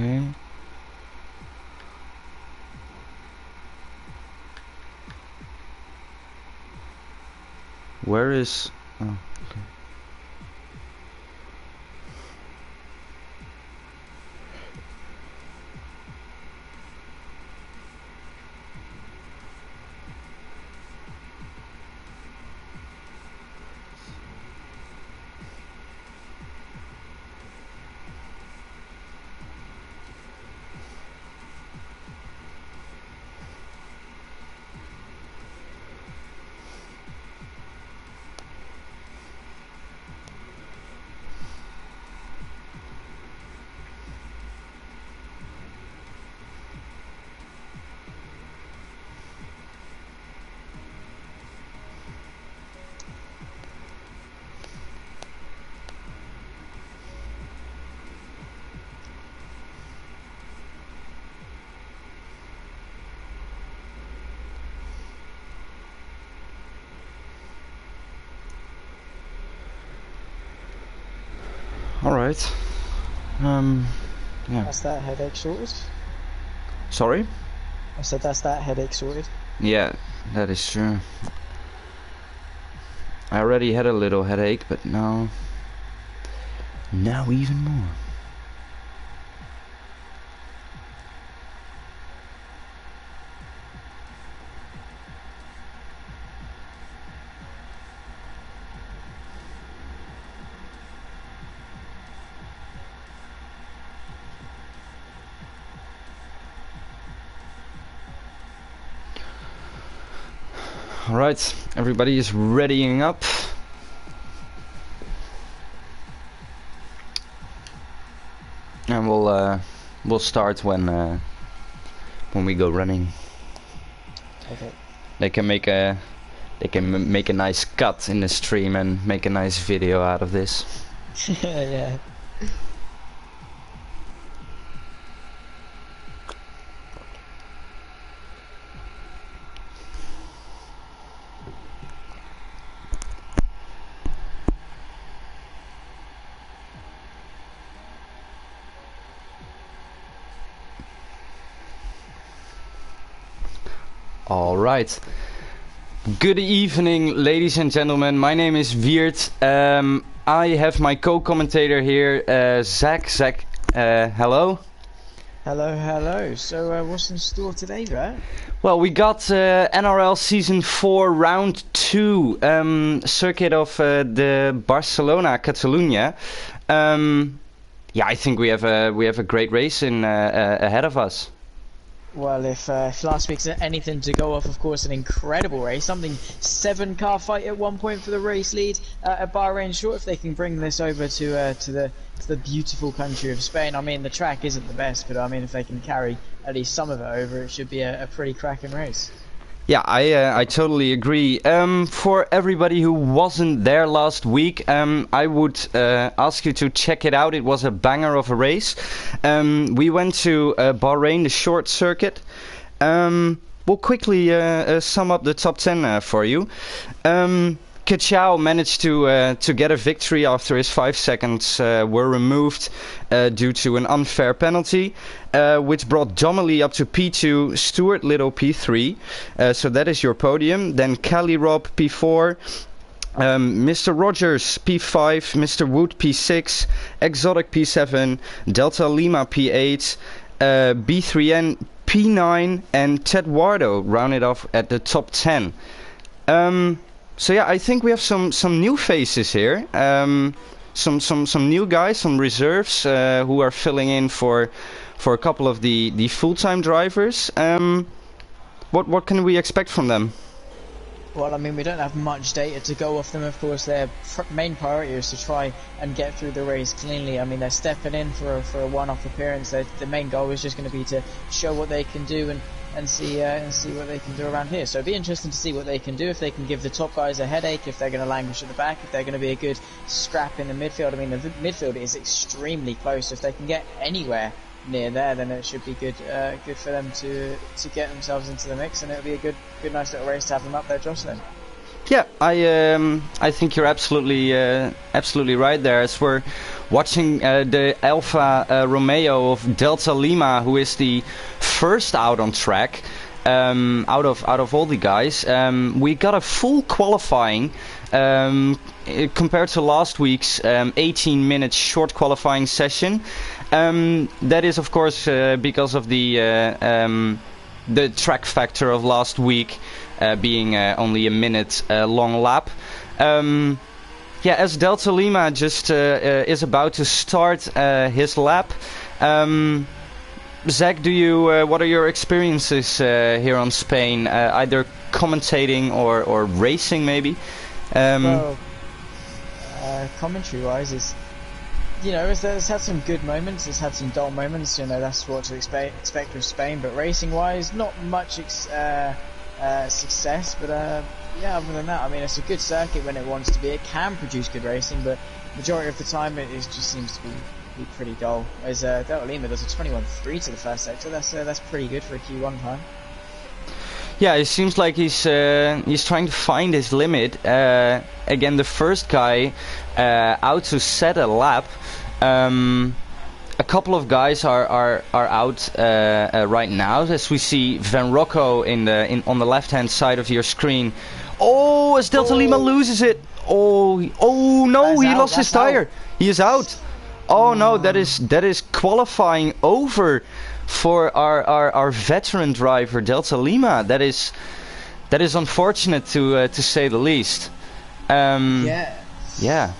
Okay. Where is... Oh, okay. Alright. Yeah. That's that headache sorted. Sorry? I said that's that headache sorted. Yeah, that is true. I already had a little headache, but now even more. Alright, everybody is readying up. And we'll start when we go running. Okay. They can make a nice cut in the stream and make a nice video out of this. Yeah. Alright. Good evening, ladies and gentlemen. My name is Wiert. I have my co-commentator here, Zach. Zach, hello. Hello. So, what's in store today, right? Well, we got NRL Season 4 Round 2, circuit of the Barcelona, Catalunya. Yeah, I think we have a great race ahead of us. Well, if last week's anything to go off, of course, an incredible race. Something 7-car fight at one point for the race lead at Bahrain. Sure, if they can bring this over to the beautiful country of Spain. I mean, the track isn't the best, but I mean, if they can carry at least some of it over, it should be a pretty cracking race. Yeah, I totally agree. For everybody who wasn't there last week, I would ask you to check it out. It was a banger of a race. We went to Bahrain, the short circuit. We'll quickly sum up the top 10 for you. Kachao managed to get a victory after his 5 seconds were removed due to an unfair penalty, which brought Donnelly up to P2, Stuart Little P3. So that is your podium. Then Cali Rob P4, Mr. Rogers P5, Mr. Wood P6, Exotic P7, Delta Lima P8, B3N P9, and Ted Wardo rounded off at the top 10. So yeah, I think we have some new faces here. Some new guys, some reserves who are filling in for a couple of the full-time drivers. What can we expect from them? Well, I mean, we don't have much data to go off them. Of course, their main priority is to try and get through the race cleanly. I mean, they're stepping in for a one-off appearance. The main goal is just going to be to show what they can do and see what they can do around here. So it'd be interesting to see what they can do, if they can give the top guys a headache, if they're going to languish at the back, if they're going to be a good scrap in the midfield. I mean, the midfield is extremely close. If they can get anywhere near there, then it should be good for them to get themselves into the mix, and it'll be a good nice little race to have them up there jostling. Yeah, I think you're absolutely right there. As we're watching the Alfa Romeo of Delta Lima, who is the first out on track, out of all the guys, we got a full qualifying. Compared to last week's 18 minutes short qualifying session. That is of course because of the track factor of last week being only a minute long lap. As Delta Lima just is about to start his lap, Zach, what are your experiences here on Spain, either commentating or racing maybe? Commentary-wise, it's had some good moments, it's had some dull moments, that's what to expect with Spain, but racing-wise, not much success, but other than that, it's a good circuit when it wants to be. It can produce good racing, but majority of the time it just seems to be pretty dull. As Delta Lima does a 21.3 to the first sector, that's pretty good for a Q1 time. Yeah, it seems like he's trying to find his limit. Again, the first guy out to set a lap. A couple of guys are out right now, as we see Van Rocco on the left-hand side of your screen. Oh, as Delta Lima loses it. Oh no, he lost his tire. He is out. Oh no, that is qualifying over for our veteran driver Delta Lima. That is unfortunate to say the least. Yeah.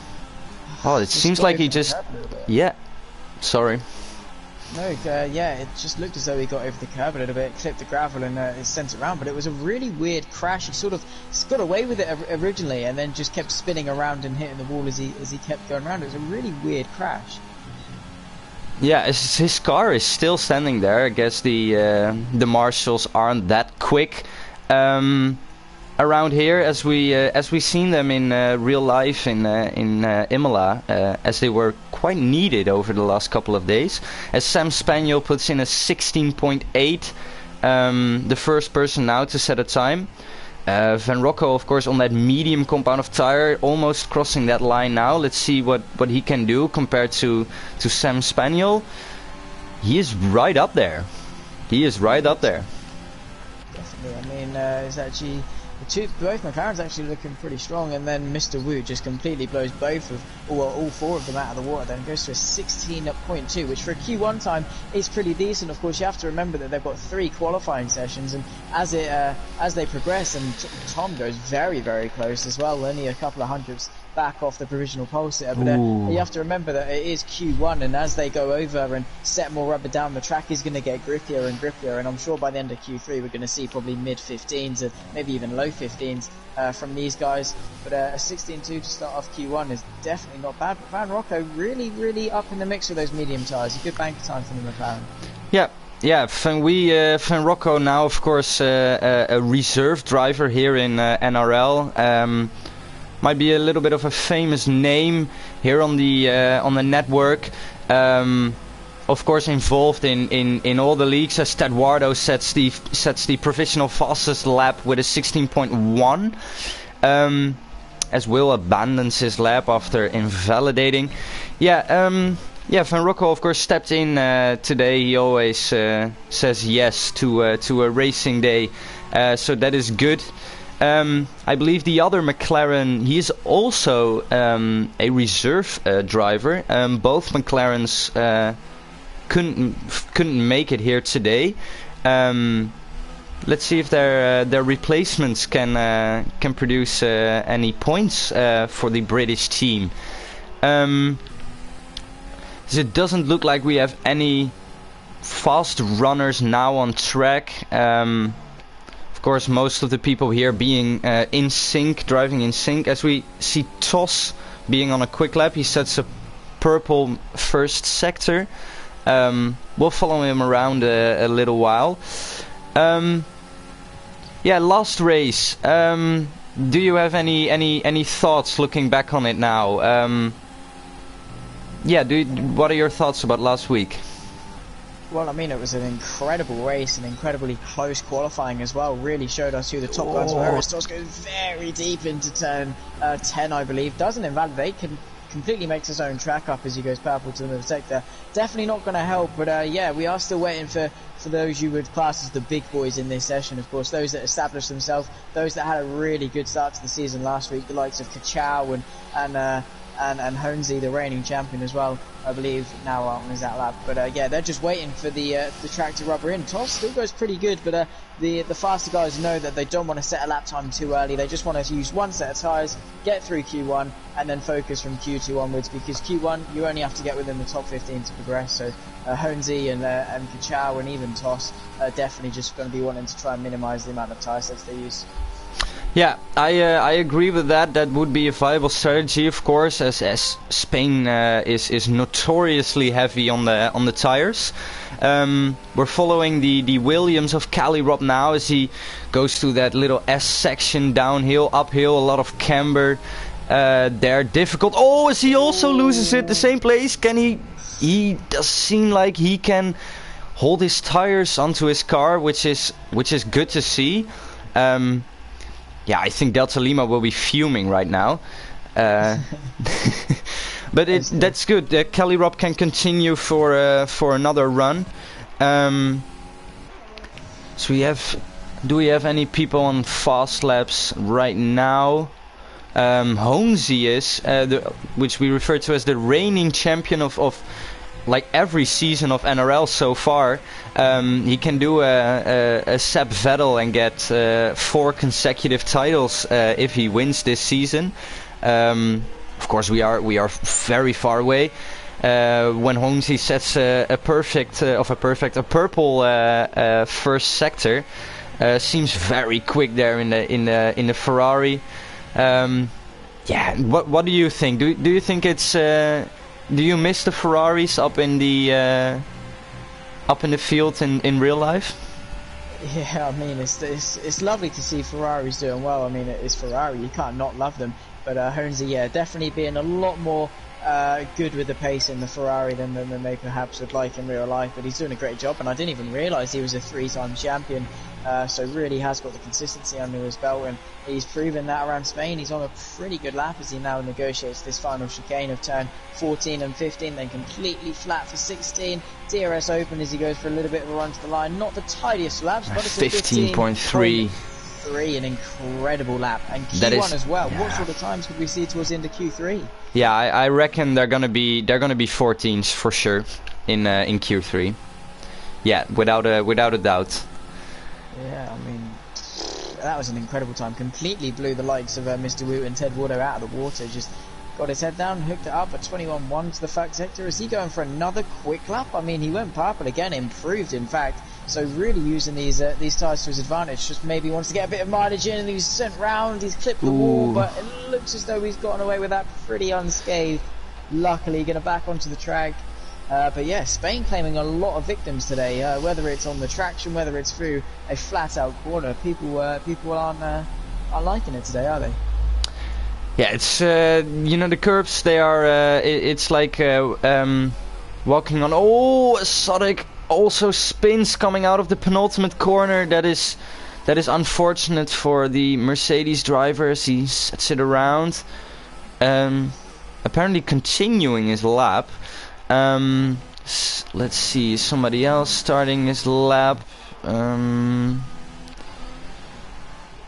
Oh, it seems like he just. Yeah. Sorry. No, it just looked as though he got over the curb a little bit, clipped the gravel and it sent it around, but it was a really weird crash. He sort of got away with it originally and then just kept spinning around and hitting the wall as he kept going around. It was a really weird crash. Yeah, his car is still standing there. I guess the marshals aren't that quick around here as we seen them in real life in Imola, as they were quite needed over the last couple of days. As Sam Spaniel puts in a 16.8, the first person now to set a time. Van Rocco, of course, on that medium compound of tire, almost crossing that line now. Let's see what he can do compared to Sam Spaniel. He is right up there. Definitely. It's actually both McLarens actually looking pretty strong, and then Mr. Wu just completely blows all four of them out of the water. Then goes to a 16.2, which for a Q1 time is pretty decent. Of course, you have to remember that they've got 3 qualifying sessions, and as they progress, and Tom goes very, very close as well, only a couple of hundredths back off the provisional pole sitter. But you have to remember that it is Q1, and as they go over and set more rubber down, the track is going to get grippier and grippier, and I'm sure by the end of Q3 we're going to see probably mid-15s and maybe even low 15s from these guys. But a 16.2 to start off Q1 is definitely not bad. But Van Rocco really, really up in the mix with those medium tyres. A good banker time for the McLaren. Yeah, Van Rocco now, of course, a reserve driver here in NRL. Might be a little bit of a famous name here on the network. Of course, involved in all the leagues, as Eduardo sets the provisional fastest lap with a 16.1. As Will abandons his lap after invalidating. Van Rocco, of course, stepped in today. He always says yes to a racing day, so that is good. I believe the other McLaren, he is also a reserve driver. Both McLarens couldn't make it here today. Let's see if their replacements can produce any points for the British team. It doesn't look like we have any fast runners now on track. Of course, most of the people here being in sync, driving in sync. As we see Toss being on a quick lap, he sets a purple first sector. We'll follow him around a little while. Last race. Do you have any thoughts looking back on it now? What are your thoughts about last week? Well, I mean, it was an incredible race, an incredibly close qualifying as well. Really showed us who the top guns were. Stos goes very deep into turn 10, I believe. Doesn't invalidate, completely makes his own track up as he goes powerful to the middle sector. Definitely not going to help, but yeah, we are still waiting for those you would class as the big boys in this session, of course. Those that established themselves, those that had a really good start to the season last week, the likes of Kachow and Honesy, the reigning champion as well, I believe, now on his that lap. But yeah, they're just waiting for the track to rubber in. Toss still goes pretty good, but the faster guys know that they don't want to set a lap time too early. They just want to use one set of tyres, get through Q1, and then focus from Q2 onwards, because Q1 you only have to get within the top 15 to progress. So Honesy and Kachow and even Toss are definitely just going to be wanting to try and minimise the amount of tyre sets they use. Yeah, I agree with that. That would be a viable strategy, of course, as Spain is notoriously heavy on the tires. We're following the Williams of Cali-Rob now as he goes through that little S section downhill, uphill, a lot of camber. They're difficult. Oh, as he also loses it the same place. Can he? He does seem like he can hold his tires onto his car, which is good to see. Yeah, I think Delta Lima will be fuming right now. But that's good. Cali-Rob can continue for another run. So do we have any people on fast laps right now? Honesy is, which we refer to as the reigning champion of like every season of NRL so far. He can do a Seb Vettel and get 4 consecutive titles if he wins this season. Of course, we are very far away. When Honesy sets a purple first sector, seems very quick there in the Ferrari. Yeah, what do you think? Do you think it's do you miss the Ferraris up in the field in real life? Yeah, I mean, it's lovely to see Ferraris doing well. I mean, it's Ferrari, you can't not love them. But Honesy, yeah, definitely being a lot more good with the pace in the Ferrari than they perhaps would like in real life. But he's doing a great job, and I didn't even realise he was a 3-time champion. So really has got the consistency under his belt, and he's proven that around Spain. He's on a pretty good lap as he now negotiates this final chicane of turn 14 and 15, then completely flat for 16. DRS open as he goes for a little bit of a run to the line. Not the tidiest laps, but it's 15.3. An incredible lap, and Q1 that is, as well. Yeah. What sort of times could we see towards the end of Q3? Yeah, I reckon they're gonna be 14s for sure in Q3. Yeah, without a doubt. Yeah, I mean, that was an incredible time. Completely blew the likes of Mr. Woot and Ted Wardo out of the water. Just got his head down, hooked it up at 21-1 to the fact sector. Is he going for another quick lap? I mean, he went purple again, improved in fact. So really using these tyres to his advantage. Just maybe wants to get a bit of mileage in, and he's sent round. He's clipped the wall, but it looks as though he's gotten away with that pretty unscathed. Luckily, going to back onto the track. But yeah, Spain claiming a lot of victims today. Whether it's on the traction, whether it's through a flat-out corner, people aren't liking it today, are they? Yeah, it's the curbs. They are. It's like walking on. Oh, Sodic also spins coming out of the penultimate corner. That is unfortunate for the Mercedes drivers. He sets it around. Apparently continuing his lap. Let's see, somebody else starting his lap.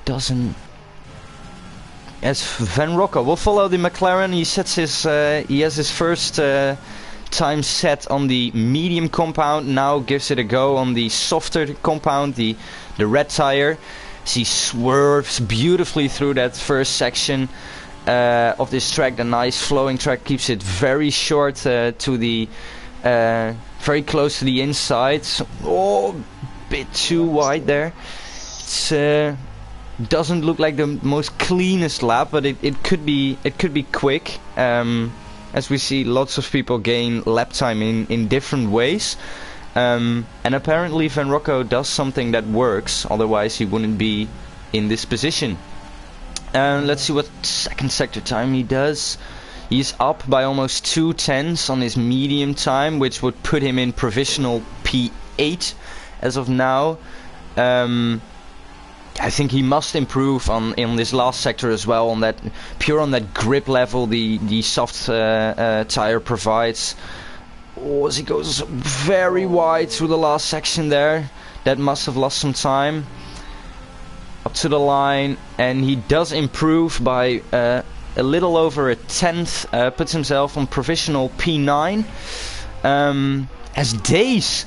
Doesn't. As Van Rocco will follow the McLaren. He sets his. He has his first time set on the medium compound. Now gives it a go on the softer compound, the red tire. As he swerves beautifully through that first section of this track. The nice flowing track keeps it very short to the very close to the inside. So, bit too wide there. It's doesn't look like the most cleanest lap, but it could be quick. As we see lots of people gain lap time in different ways. And apparently Van Rocco does something that works, otherwise he wouldn't be in this position. Let's see what second sector time he does. He's up by almost 2 tenths on his medium time, which would put him in provisional P8 as of now. I think he must improve in this last sector as well, on that grip level the soft tire provides. Oh, as he goes very wide through the last section there, that must have lost some time. Up to the line, and he does improve by a little over a tenth, puts himself on provisional P9. As Dace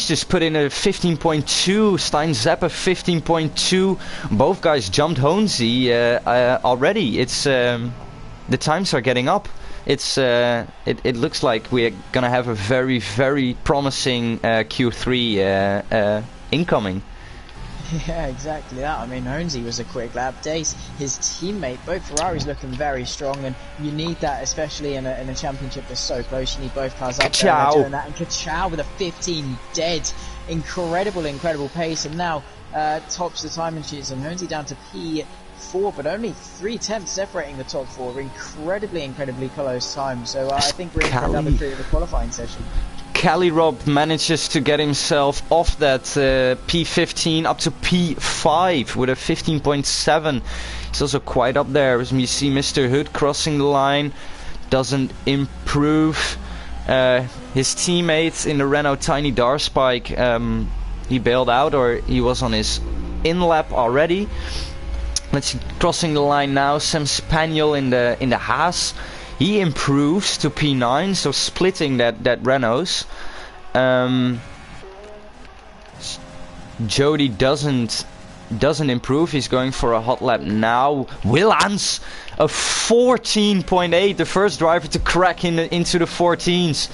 just put in a 15.2, Stein Zappa 15.2. Both guys jumped Honesy already. It's the times are getting up. It looks like we're gonna have a very, very promising Q3 incoming. Yeah, exactly that. I mean, Honesy was a quick lap. Dace, his teammate, both Ferraris looking very strong, and you need that, especially in a championship that's so close. You need both cars up there and doing that. And Kachow with a 15 dead, incredible pace, and now tops the timing sheets. And Honesy down to P4, but only 3/10 separating the top four. Incredibly close time. So I think we're in for another treat of the qualifying session. Cali Rob manages to get himself off that P15 up to P5 with a 15.7. He's also quite up there. As you see Mr. Hood crossing the line, doesn't improve. His teammates in the Renault Tiny Darspike, he bailed out, or he was on his in-lap already. Let's see, crossing the line now, Sam Spaniel in the Haas. He improves to P9, so splitting that Renault's. Jody doesn't improve. He's going for a hot lap now. Willans, a 14.8, the first driver to crack into the 14s.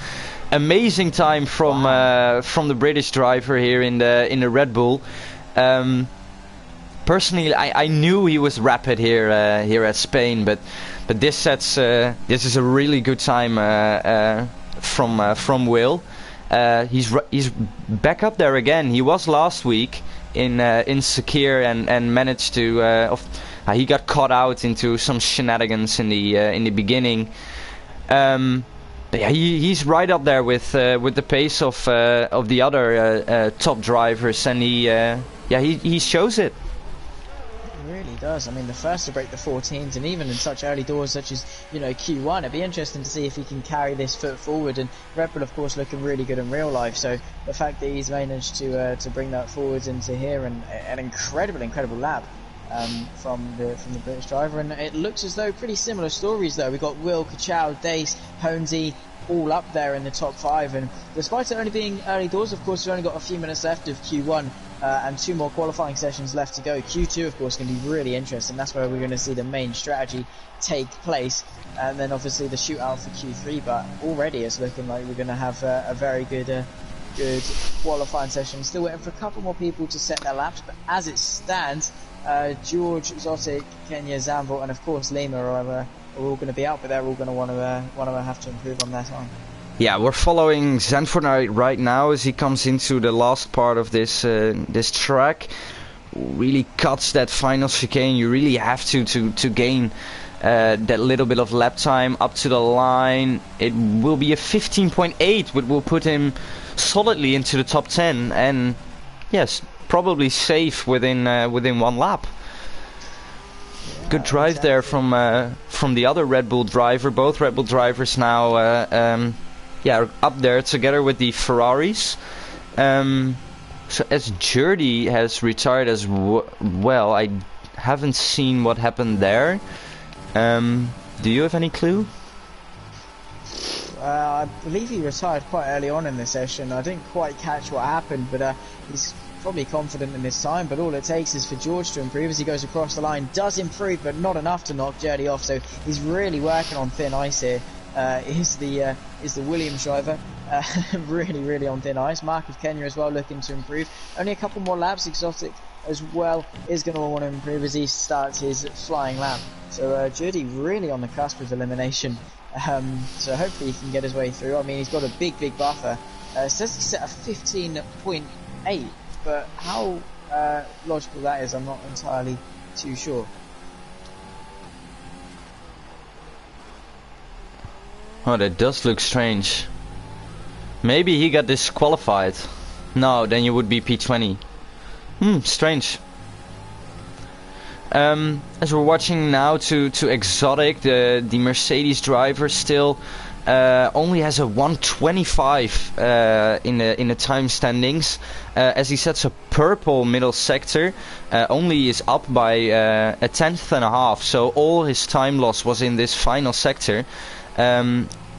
Amazing time from the British driver here in the Red Bull. Personally, I knew he was rapid here at Spain, but this is a really good time from Will. He's back up there again. He was last week in Sakir and managed to. He got caught out into some shenanigans in the beginning. But yeah, he's right up there with the pace of the other top drivers, and he shows it. Really does. I mean, the first to break the 14s, and even in such early doors such as Q1, it'd be interesting to see if he can carry this foot forward. And Red Bull, of course, looking really good in real life. So the fact that he's managed to bring that forwards into here, and an incredible lap from the British driver. And it looks as though pretty similar stories though. We've got Will, Kachow, Dace, Honesy, all up there in the top 5, and despite it only being early doors, of course, we've only got a few minutes left of Q1 and 2 more qualifying sessions left to go. Q2, of course, going to be really interesting. That's where we're going to see the main strategy take place, and then obviously the shootout for Q3. But already it's looking like we're going to have a very good qualifying session. Still waiting for a couple more people to set their laps, but as it stands, George, Zotic, Kenya, Zambo, and of course Lima are all going to be out, but they're all going to want to have to improve on their time. Yeah, we're following Zanford right now as he comes into the last part of this track. Really cuts that final chicane. You really have to gain that little bit of lap time up to the line. It will be a 15.8, which will put him solidly into the top 10, and yes, probably safe within 1 lap. Good drive exactly there from the other Red Bull driver. Both Red Bull drivers now up there together with the Ferraris. So as Jordi has retired as well, I haven't seen what happened there. Do you have any clue? I believe he retired quite early on in the session. I didn't quite catch what happened, but he's probably confident in his time. But all it takes is for George to improve as he goes across the line. Does improve, but not enough to knock Jordi off. So he's really working on thin ice here. Is the Williams driver really on thin ice. Mark of Kenya as well looking to improve. Only a couple more laps. Exotic as well is going to want to improve as he starts his flying lap. So Jordi really on the cusp of elimination. So hopefully he can get his way through. I mean, he's got a big buffer. It says he set a 15.8, but how logical that is, I'm not entirely too sure. Oh, that does look strange. Maybe he got disqualified. No, then you would be P20. Strange. As we're watching now to Exotic, the Mercedes driver still only has a 125 in the time standings. As he sets a purple middle sector, only is up by a tenth and a half. So all his time loss was in this final sector.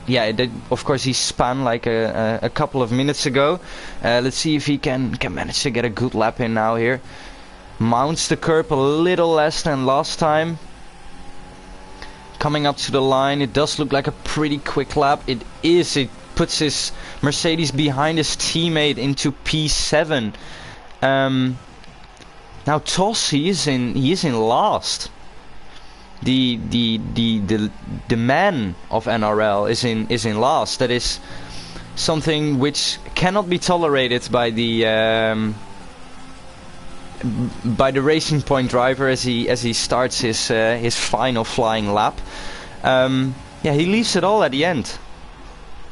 Yeah, of course he spun like a couple of minutes ago. Let's see if he can manage to get a good lap in now here. Mounts the curb a little less than last time. Coming up to the line, it does look like a pretty quick lap. It is. It puts his Mercedes behind his teammate into P7. Now Toss, he is in last. The man of NRL is in last. That is something which cannot be tolerated by the Racing Point driver as he starts his final flying lap. Yeah, he leaves it all at the end.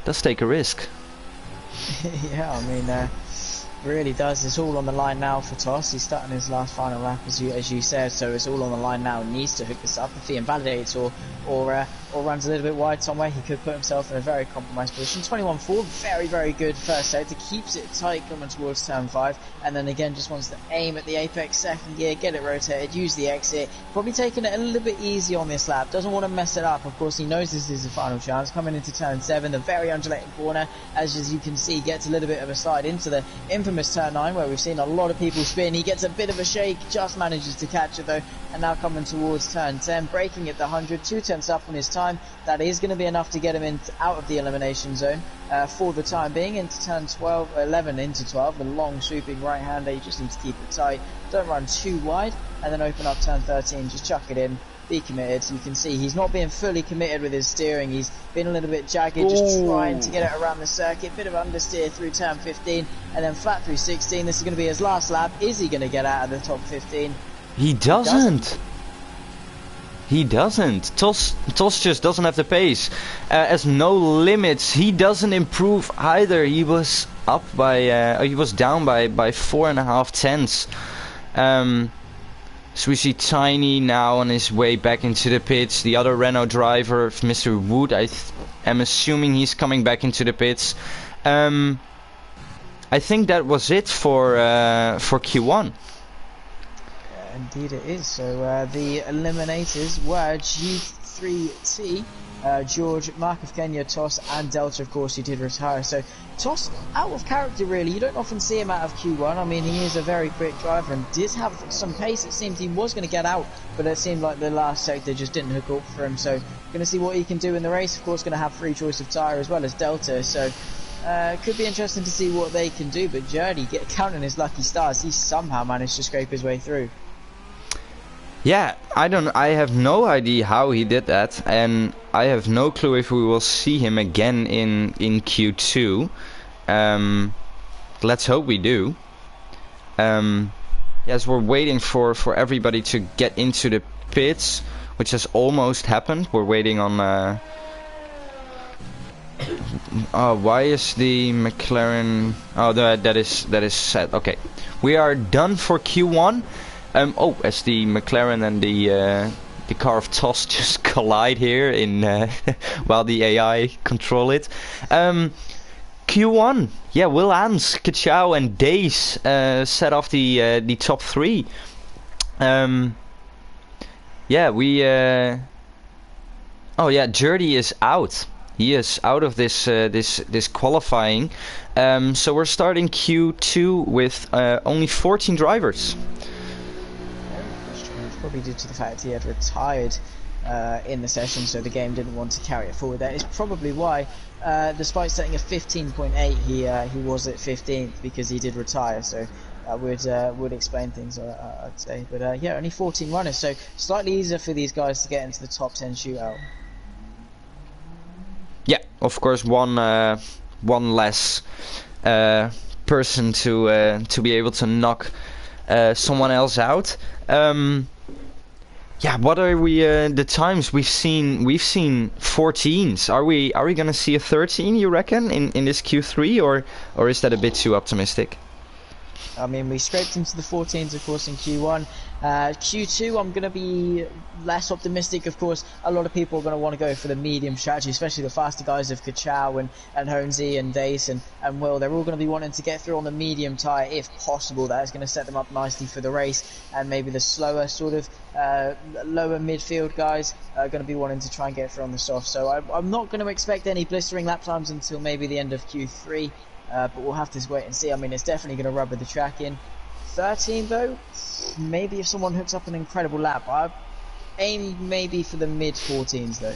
Does take a risk. Yeah, I mean, really does. It's all on the line now for Toss. He's starting his last final lap, as you said, so it's all on the line now. He needs to hook this up. If he invalidates or runs a little bit wide somewhere, he could put himself in a very compromised position. 21-4, very, very good first sector. Keeps it tight coming towards turn 5, and then again just wants to aim at the apex second gear, get it rotated, use the exit. Probably taking it a little bit easy on this lap. Doesn't want to mess it up. Of course, he knows this is the final chance. Coming into turn 7, the very undulating corner, as you can see, gets a little bit of a slide into the infamous turn 9, where we've seen a lot of people spin. He gets a bit of a shake, just manages to catch it though, and now coming towards turn 10, braking at the 100, 2 tenths up on his time. That is going to be enough to get him out of the elimination zone for the time being. Into turn 11 into 12, the long sweeping right hander. You just need to keep it tight, don't run too wide, and then open up turn 13, just chuck it in, be committed. So you can see he's not being fully committed with his steering. He's been a little bit jagged, just trying to get it around the circuit. Bit of understeer through turn 15 and then flat through 16. This is going to be his last lap. Is he going to get out of the top 15? He doesn't. He doesn't. Toss just doesn't have the pace. As no limits, he doesn't improve either. He was up by, he was down by 4.5 tenths. So we see Tiny now on his way back into the pits. The other Renault driver, Mr. Wood, I am assuming he's coming back into the pits. I think that was it for Q1. Indeed it is. So the eliminators were G3T, George, Mark of Kenya, Toss, and Delta, of course, who did retire. So Toss, out of character really. You don't often see him out of Q1. I mean, he is a very quick driver and did have some pace. It seemed he was going to get out, but it seemed like the last sector just didn't hook up for him. So going to see what he can do in the race. Of course, going to have free choice of tyre as well as Delta. So could be interesting to see what they can do. But Journey, counting his lucky stars, he somehow managed to scrape his way through. Yeah, I have no idea how he did that, and I have no clue if we will see him again in Q2. Let's hope we do. Yes, we're waiting for everybody to get into the pits, which has almost happened. We're waiting on why is the McLaren? Oh, that is set. Okay, we are done for Q1. As the McLaren and the car of Toss just collide here in while the AI control it. Q1, yeah, Will Ans, Kachao and Days set off the top 3. Yeah, we. Oh yeah, Jerdy is out. He is out of this qualifying. So we're starting Q2 with only 14 drivers. Probably due to the fact he had retired in the session, so the game didn't want to carry it forward. That is probably why, despite setting a 15.8, he was at 15th, because he did retire. So that would explain things, I'd say. But yeah, only 14 runners, so slightly easier for these guys to get into the top 10 shootout. Yeah, of course, one less person to be able to knock someone else out. Yeah, what are we? The times we've seen 14s. Are we gonna see a 13? You reckon in this Q3, or is that a bit too optimistic? I mean, we scraped into the 14s, of course, in Q1. Q2, I'm going to be less optimistic. Of course, a lot of people are going to want to go for the medium strategy, especially the faster guys of Kachow and Honesy and Dace and Will. They're all going to be wanting to get through on the medium tyre if possible. That is going to set them up nicely for the race. And maybe the slower sort of lower midfield guys are going to be wanting to try and get through on the soft. So I'm not going to expect any blistering lap times until maybe the end of Q3. But we'll have to wait and see. I mean, it's definitely going to rubber the track in. 13 though, maybe if someone hooks up an incredible lap. I aim maybe for the mid 14s though.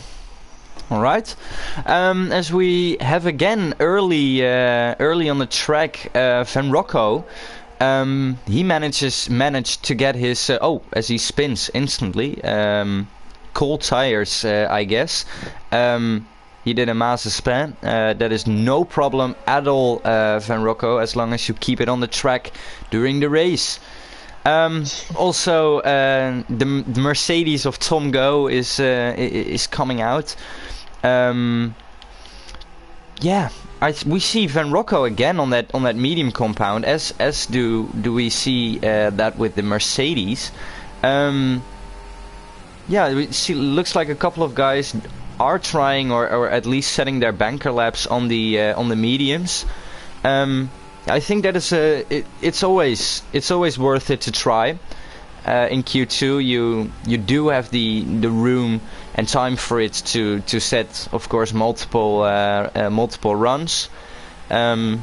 All right. As we have again early on the track, Van Rocco. He managed to get his as he spins instantly. Cold tires, I guess. He did a master span. That is no problem at all, Van Rocco, as long as you keep it on the track during the race. Also, the Mercedes of Tom Go is coming out. We see Van Rocco again on that medium compound, as do we see that with the Mercedes. Looks like a couple of guys are trying or at least setting their banker laps on the mediums. I think that it's always worth it to try. In Q2 you do have the room and time for it to set, of course, multiple runs. But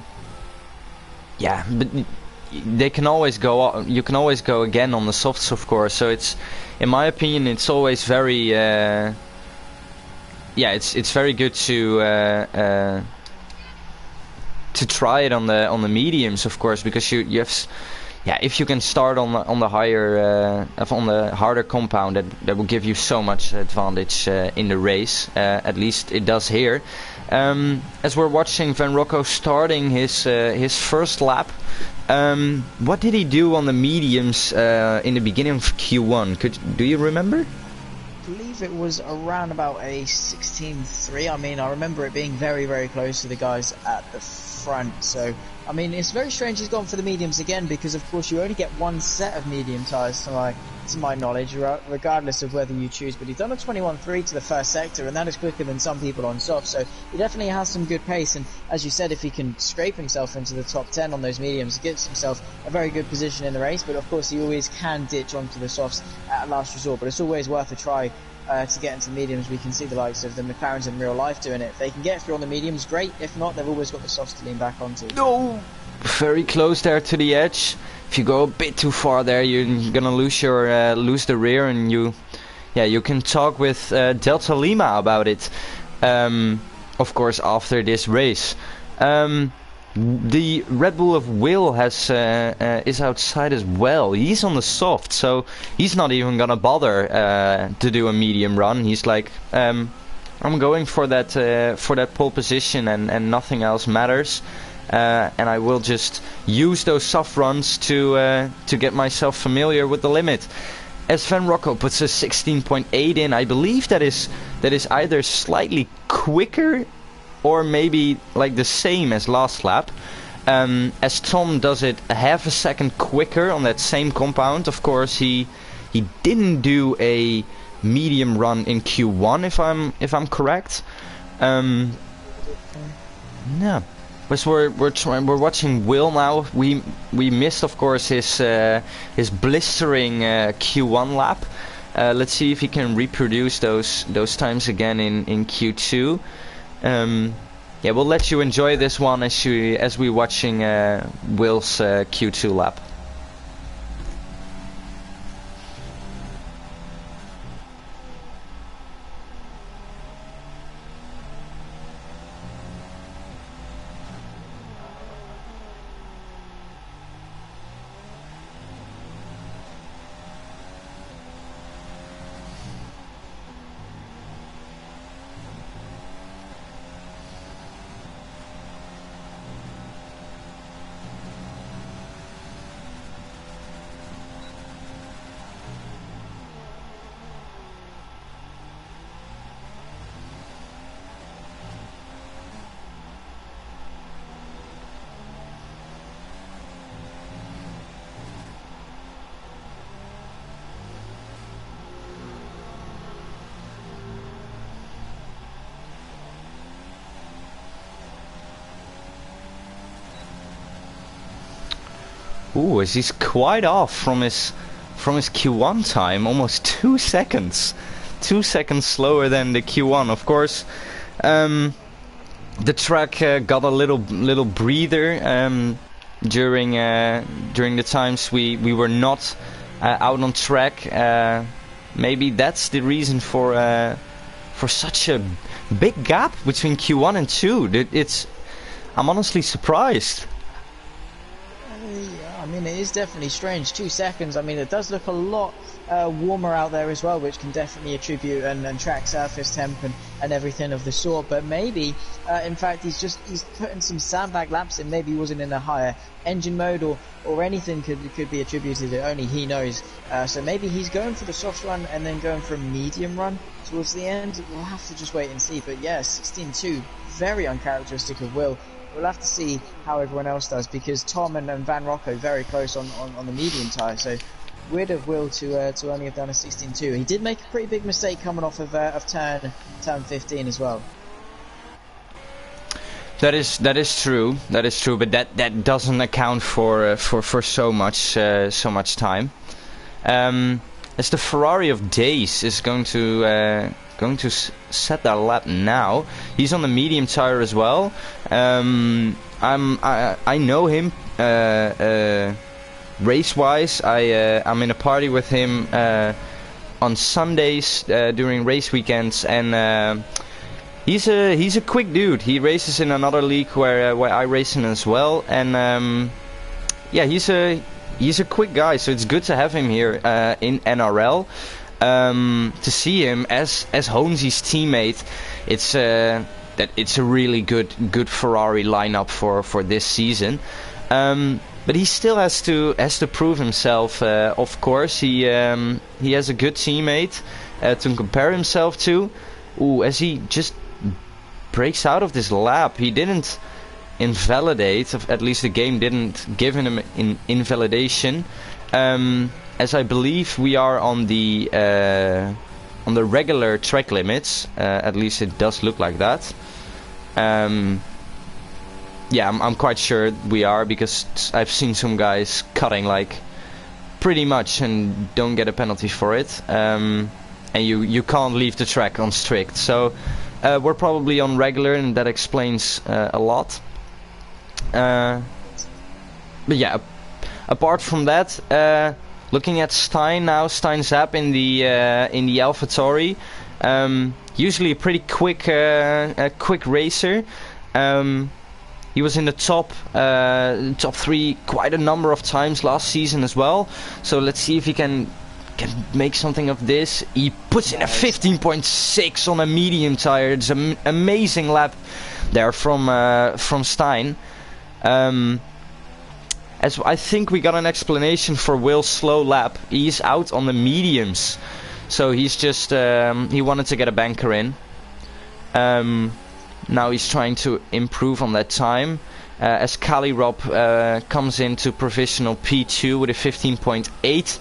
they can always go. You can always go again on the softs, of course. So it's, in my opinion, it's always very. It's very good to try it on the mediums, of course, because you have. If you can start on the higher on the harder compound, that will give you so much advantage in the race. At least it does here. As we're watching Van Rocco starting his first lap, what did he do on the mediums in the beginning of Q1? Do you remember? I believe it was around about a 16.3. I mean, I remember it being very, very close to the guys at the front. So, I mean, it's very strange he's gone for the mediums again, because of course you only get one set of medium tyres to my knowledge, regardless of whether you choose. But he's done a 21.3 to the first sector, and that is quicker than some people on soft. So he definitely has some good pace. And as you said, if he can scrape himself into the top 10 on those mediums, he gets himself a very good position in the race. But of course, he always can ditch onto the softs at last resort. But it's always worth a try. To get into mediums. We can see the likes of the McLarens in real life doing it. If they can get through on the mediums, great. If not, they've always got the softs to lean back onto. No, very close there to the edge. If you go a bit too far there, you're gonna lose the rear, and you can talk with Delta Lima about it. Of course, after this race. The Red Bull of Will is outside as well. He's on the soft, so he's not even gonna bother to do a medium run. He's like, I'm going for that pole position, and nothing else matters. And I will just use those soft runs to get myself familiar with the limit. As Van Rocco puts a 16.8 in, I believe that is either slightly quicker or maybe like the same as last lap. As Tom does it a half a second quicker on that same compound. Of course, he didn't do a medium run in Q1, if I'm correct. No, but we're watching Will now. We missed, of course, his blistering Q1 lap. Let's see if he can reproduce those times again in Q2. We'll let you enjoy this one as we watching Will's Q2 lap. Ooh, as he's quite off from his Q1 time, almost 2 seconds. 2 seconds slower than the Q1. Of course, the track got a little breather during the times we were not out on track. Maybe that's the reason for such a big gap between Q1 and 2. I'm honestly surprised. I mean, it is definitely strange. 2 seconds. I mean, it does look a lot warmer out there as well, which can definitely attribute and track surface temp and everything of the sort. But maybe, in fact, he's putting some sandbag laps in. Maybe he wasn't in a higher engine mode, or anything could be attributed to only he knows. So maybe he's going for the soft run and then going for a medium run towards the end. We'll have to just wait and see. But yeah, 16.2, very uncharacteristic of Will. We'll have to see how everyone else does, because Tom and Van Rocco very close on the medium tyre. So weird of Will to only have done a 16.2. He did make a pretty big mistake coming off of turn 15 as well. That is true. That is true. But that doesn't account for so much time. As the Ferrari of Days is going to set that lap now. He's on the medium tire as well. I know him race-wise. I'm in a party with him on Sundays during race weekends, and he's a quick dude. He races in another league where I race in as well, and yeah, he's a quick guy. So it's good to have him here in NRL. To see him as Honesy's teammate, it's a really good Ferrari lineup for this season. But he still has to prove himself. Of course, he has a good teammate to compare himself to. Ooh, as he just breaks out of this lap, he didn't invalidate. At least the game didn't give him an invalidation. As I believe we are on the regular track limits, at least it does look like that. Yeah, I'm quite sure we are, because I've seen some guys cutting like pretty much and don't get a penalty for it. And you can't leave the track on strict. So we're probably on regular, and that explains a lot. But yeah, apart from that. Looking at Stein now, Stein Zapp in the AlphaTauri, usually a pretty quick racer. He was in the top 3 quite a number of times last season as well. So let's see if he can make something of this. He puts in a 15.6 on a medium tire. It's an amazing lap there from Stein. As I think we got an explanation for Will's slow lap. He's out on the mediums, so he's just he wanted to get a banker in. Now he's trying to improve on that time. As Kali Rob comes into provisional P2 with a 15.8.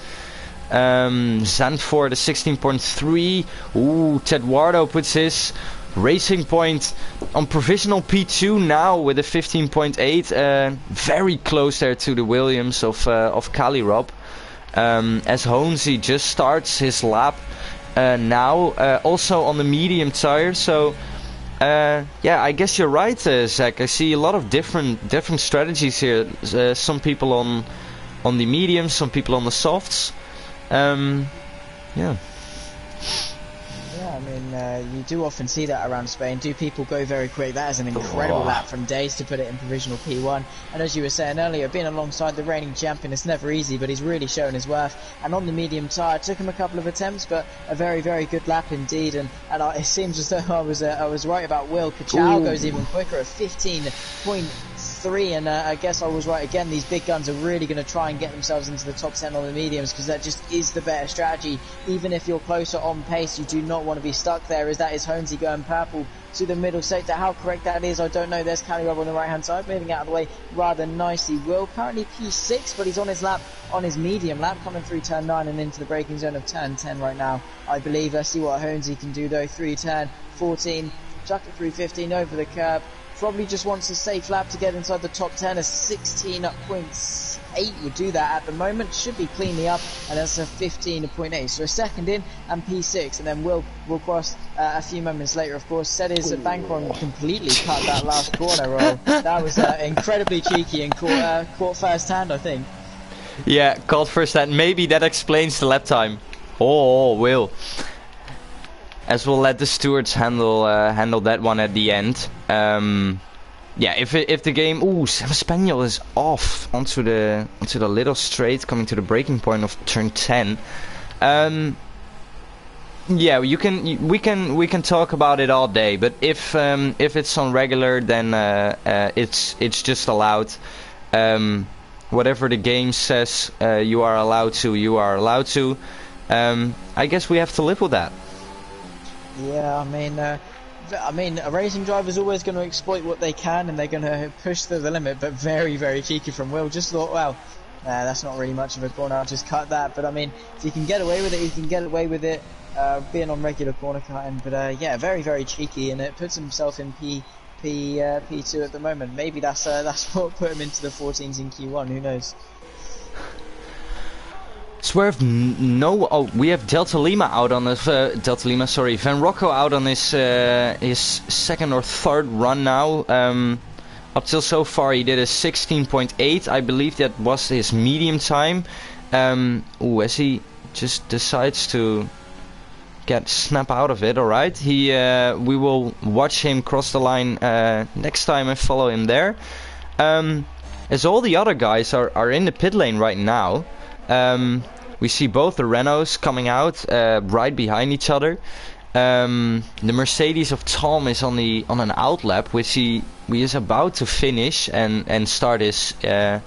Zandvoort a 16.3. Ooh, Tedwardo puts his Racing Point on provisional P2 now with a 15.8, very close there to the Williams of Kali Rob. As Honesy just starts his lap now, also on the medium tire. So yeah, I guess you're right, Zach. I see a lot of different strategies here. Some people on the mediums, some people on the softs. Yeah. I mean, you do often see that around Spain. Do people go very quick? That is an incredible lap from Days to put it in provisional P1. And as you were saying earlier, being alongside the reigning champion, it's never easy, but he's really shown his worth. And on the medium tyre, it took him a couple of attempts, but a very, very good lap indeed. And it seems as though I was right about Will. Kachow goes even quicker at 15.3, and I guess I was right again. These big guns are really going to try and get themselves into the top 10 on the mediums, because that just is the better strategy. Even if you're closer on pace, you do not want to be stuck there, as that is Honesy going purple to the middle sector. How correct that is, I don't know. There's Cali Rob on the right hand side, moving out of the way rather nicely. Will currently P6, but he's on his lap, on his medium lap, coming through turn 9 and into the braking zone of turn 10 right now, I believe. Let's see what Honesy can do though. Through turn 14, chuck it through 15 over the curb. Probably just wants a safe lap to get inside the top 10, a 16.8 8 would do that at the moment. Should be cleanly up, and that's a 15.8. So a second in and P6, and then we'll cross a few moments later. Of course, said his Bankron completely cut that last corner roll. That was incredibly cheeky and caught first hand, I think. Yeah, caught first hand. Maybe that explains the lap time. Oh, Will. As we'll let the stewards handle that one at the end. Yeah, if the game, Sam Spaniel is off onto the little straight, coming to the breaking point of turn 10. Yeah, we can talk about it all day, but if it's on regular, then it's just allowed. Whatever the game says, you are allowed to. You are allowed to. I guess we have to live with that. Yeah, I mean, a racing driver is always going to exploit what they can, and they're going to push to the limit. But very, very cheeky from Will. Just thought, well, that's not really much of a corner. I'll just cut that. But I mean, if you can get away with it, you can get away with it. Being on regular corner cutting. But yeah, very, very cheeky, and it puts himself in P2 at the moment. Maybe that's what put him into the 14s in Q1. Who knows? Swerve, no. Oh, we have Delta Lima out on this. Van Rocco out on his second or third run now. Up till so far, he did a 16.8. I believe that was his medium time. As he just decides to snap out of it. All right, we will watch him cross the line next time and follow him there. As all the other guys are in the pit lane right now. We see both the Renaults coming out right behind each other. The Mercedes of Tom is on an outlap, which he is about to finish and start his I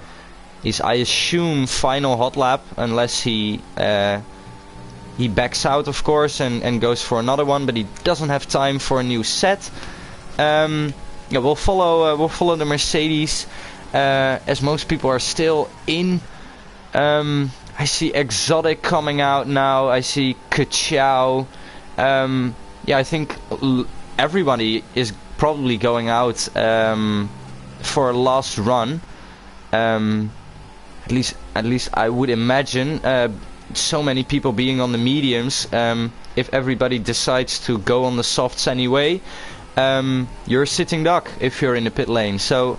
assume final hot lap, unless he backs out, of course, and goes for another one, but he doesn't have time for a new set. Yeah, we'll follow the Mercedes as most people are still in. I see Exotic coming out now. I see Kachao. Yeah, I think everybody is probably going out for a last run. At least I would imagine. So many people being on the mediums. If everybody decides to go on the softs anyway, you're a sitting duck if you're in the pit lane. So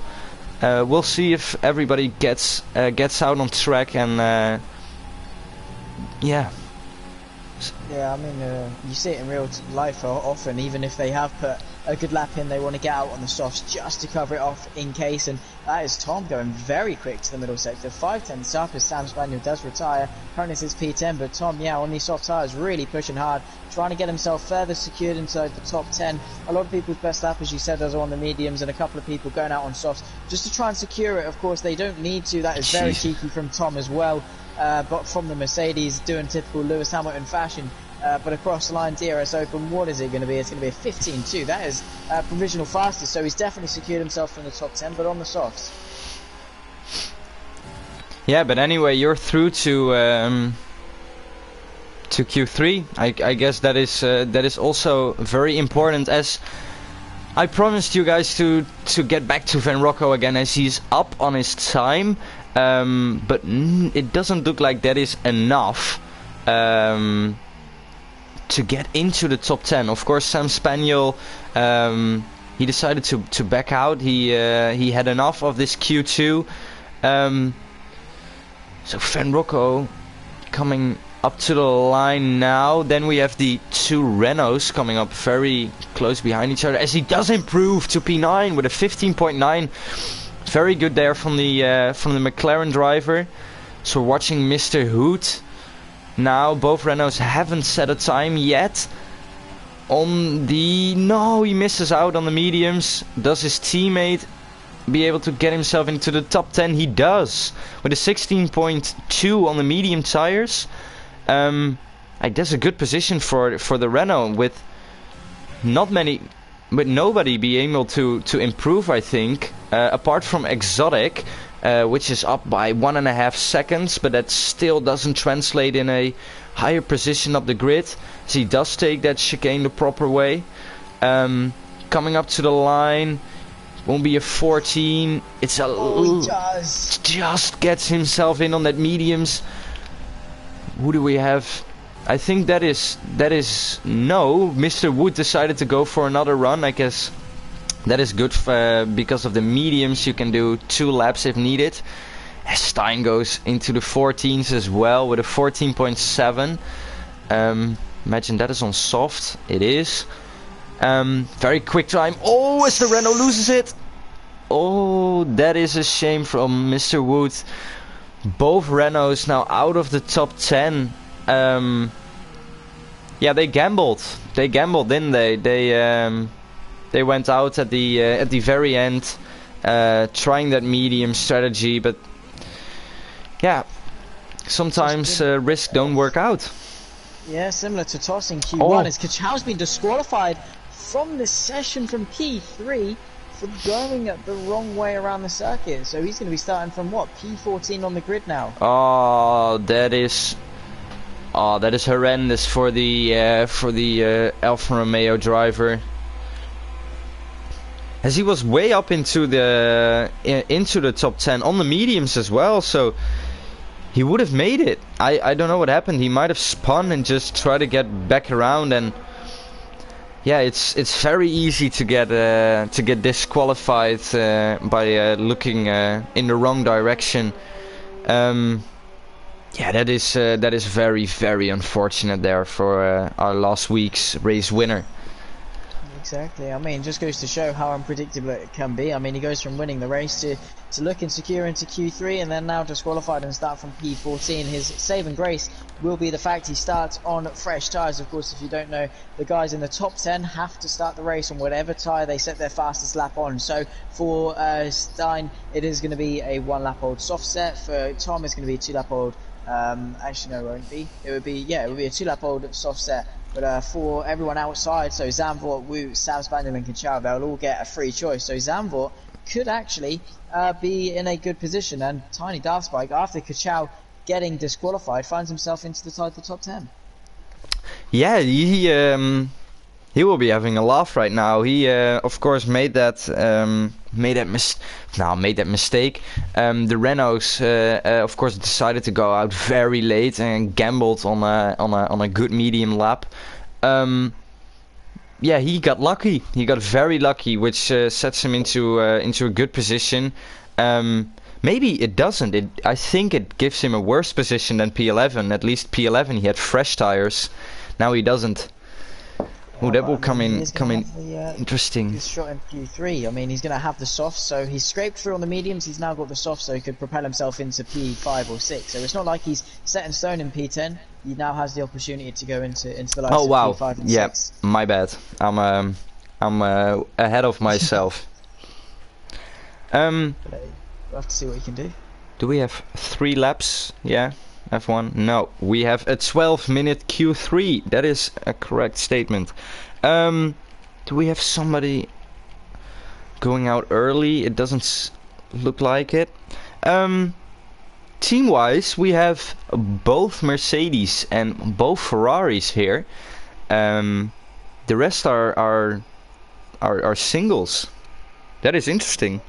we'll see if everybody gets out on track and yeah. Yeah, I mean, you see it in real life often. Even if they have put a good lap in, they want to get out on the softs just to cover it off in case. And that is Tom going very quick to the middle sector. 5/10 up as Sam Spaniel does retire. Currently it's P10, but Tom, yeah, on these soft tyres, really pushing hard, trying to get himself further secured inside the top 10. A lot of people's best lap, as you said, are on the mediums, and a couple of people going out on softs just to try and secure it. Of course, they don't need to. That is very cheeky from Tom as well. But from the Mercedes, doing typical Lewis Hamilton fashion. But across the line, DRS open, what is it going to be? It's going to be a 15.2. That is provisional fastest, so he's definitely secured himself in the top 10, but on the softs. Yeah, but anyway, you're through to Q3. I guess that is also very important, as I promised you guys to get back to Van Rocco again, as he's up on his time. But it doesn't look like that is enough to get into the top 10. Of course, Sam Spaniel, he decided to back out. He had enough of this Q2. So Van Rocco coming up to the line now. Then we have the two Renaults coming up very close behind each other, as he does improve to P9 with a 15.9. Very good there from the McLaren driver. So we're watching Mr. Hoot now. Both Renaults haven't set a time yet. No, he misses out on the mediums. Does his teammate be able to get himself into the top 10? He does, with a 16.2 on the medium tires. That's a good position for the Renault, with nobody being able to improve, I think, apart from Exotic, which is up by 1.5 seconds, but that still doesn't translate in a higher position up the grid, so he does take that chicane the proper way. Coming up to the line, Won't be a 14. It's a he does. Just gets himself in on that mediums. Who do we have? I think that is no. Mr. Wood decided to go for another run. I guess that is good because of the mediums. You can do 2 laps if needed. Stein goes into the 14s as well with a 14.7. Imagine that is on soft. It is. Very quick time. Oh, as the Renault loses it. Oh, that is a shame from Mr. Wood. Both Renaults now out of the top 10. Yeah, they gambled. They gambled, didn't they? They went out at the very end, trying that medium strategy, but yeah, sometimes risk don't work out. Yeah, similar to tossing Q1, as Kachau's been disqualified from this session from P3 for going the wrong way around the circuit. So he's going to be starting from what, P14 on the grid now? Oh, that is horrendous for the Alfa Romeo driver, as he was way up into the top 10 on the mediums as well. So he would have made it. I don't know what happened. He might have spun and just tried to get back around, and yeah, it's very easy to get disqualified by looking in the wrong direction. Yeah, that is very, very unfortunate there for our last week's race winner. Exactly. I mean, just goes to show how unpredictable it can be. I mean, he goes from winning the race to looking secure into Q3 and then now disqualified and start from P14. His saving grace will be the fact he starts on fresh tyres. Of course, if you don't know, the guys in the top 10 have to start the race on whatever tyre they set their fastest lap on. So for Stein, it is going to be a 1 lap old soft set. For Tom, it's going to be a 2 lap old. Actually, no, it won't be. It would be a 2 lap old soft set. But for everyone outside, so Zandvoort, Wout, Sam Spaniel and Kachau, they'll all get a free choice. So Zandvoort could actually be in a good position, and Tiny Darthspike, after Kachau getting disqualified, finds himself inside the top 10. Yeah, he will be having a laugh right now. He of course made that mistake. The Renaults of course decided to go out very late and gambled on a good medium lap. Yeah, he got lucky. He got very lucky, which sets him into a good position. Maybe it doesn't. I think it gives him a worse position than P11. At least P11 he had fresh tires. Now he doesn't. Oh, that will come in interesting. He's shot in P3. I mean, he's going to have the softs, so he's scraped through on the mediums. He's now got the softs, so he could propel himself into P5 or 6. So it's not like he's set in stone in P10. He now has the opportunity to go into the likes of P5 and 6. Yeah, my bad. I'm ahead of myself. We'll have to see what he can do. Do we have 3 laps? Yeah. F1? No, we have a 12-minute Q3. That is a correct statement. Do we have somebody going out early? It doesn't look like it. Team-wise, we have both Mercedes and both Ferraris here. The rest are singles. That is interesting.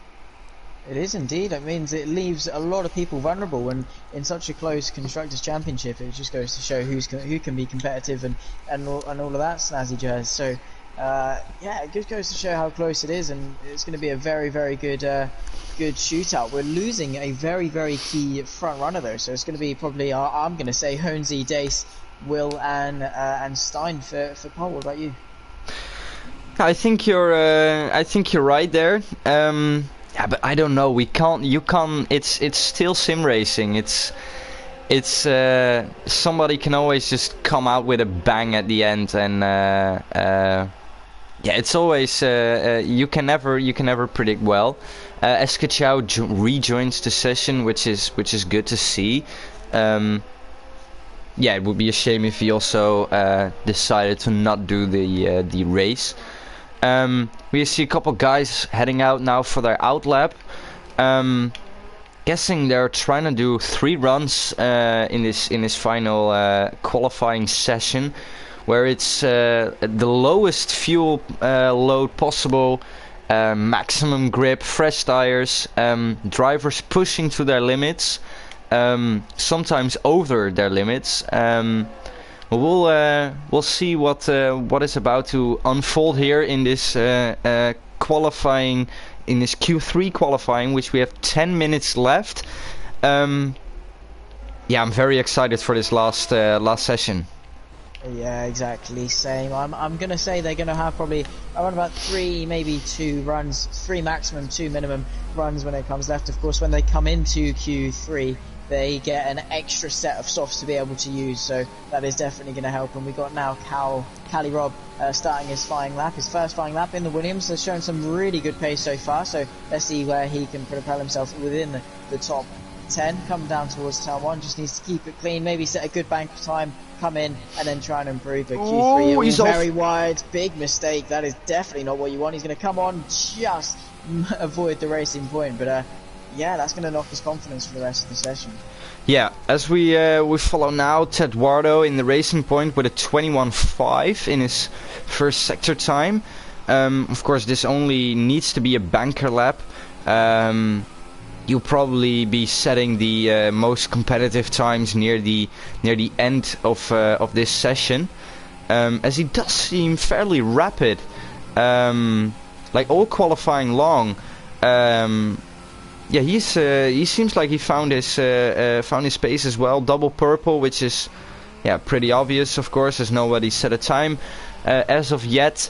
It is indeed. It means it leaves a lot of people vulnerable, and in such a close Constructors' Championship, it just goes to show who can be competitive and all of that snazzy jazz. So, yeah, it just goes to show how close it is, and it's going to be a very, very good shootout. We're losing a very, very key front runner though, so it's going to be probably I'm going to say Honesy, Dace, Will, and Stein for pole. What about you? I think you're right there. Yeah, but I don't know. You can't. It's still sim racing. It's somebody can always just come out with a bang at the end, and yeah, it's always you can never predict well. Eskachau rejoins the session, which is good to see. Yeah, it would be a shame if he also decided to not do the race. We see a couple guys heading out now for their out lap. Guessing they're trying to do 3 runs in this final qualifying session, where it's the lowest fuel load possible, maximum grip, fresh tires, drivers pushing to their limits, sometimes over their limits. We'll see what is about to unfold here in this qualifying, in this Q3 qualifying, which we have 10 minutes left. Yeah, I'm very excited for this last session. Yeah, exactly. Same. I'm gonna say they're gonna have probably around about 3, maybe 2 runs, 3 maximum, 2 minimum runs when it comes left. Of course, when they come into Q3, they get an extra set of softs to be able to use, so that is definitely going to help. And we got now Cali Rob starting his flying lap, his first flying lap in the Williams. Has shown some really good pace so far, so let's see where he can propel himself within the top 10. Coming down towards turn 1, just needs to keep it clean, maybe set a good bank time, come in and then try and improve. But Q3 is very wide, big mistake. That is definitely not what you want. He's going to come on, just avoid the racing point, but yeah, that's going to knock his confidence for the rest of the session. Yeah, as we follow now Tedwardo in the racing point with a 21.5 in his first sector time. Of course, this only needs to be a banker lap. You'll probably be setting the most competitive times near the end of this session, as he does seem fairly rapid, like all qualifying long. Yeah, he seems like he found his pace as well. Double purple, which is pretty obvious, of course, as nobody set a time as of yet.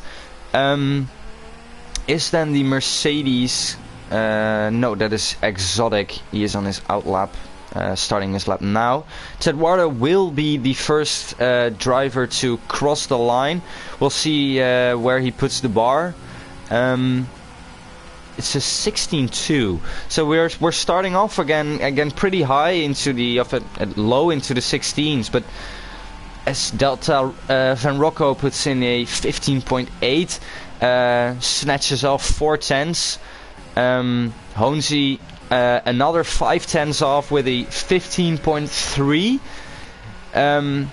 Is then the Mercedes? No, that is Exotic. He is on his out lap, starting his lap now. Tedwardo will be the first driver to cross the line. We'll see where he puts the bar. It's a 16.2, so we're starting off again pretty high into the low into the 16s, but as Delta Van Rocco puts in a 15.8, snatches off 4 tenths. Honesy another 5 tenths off with a 15.3.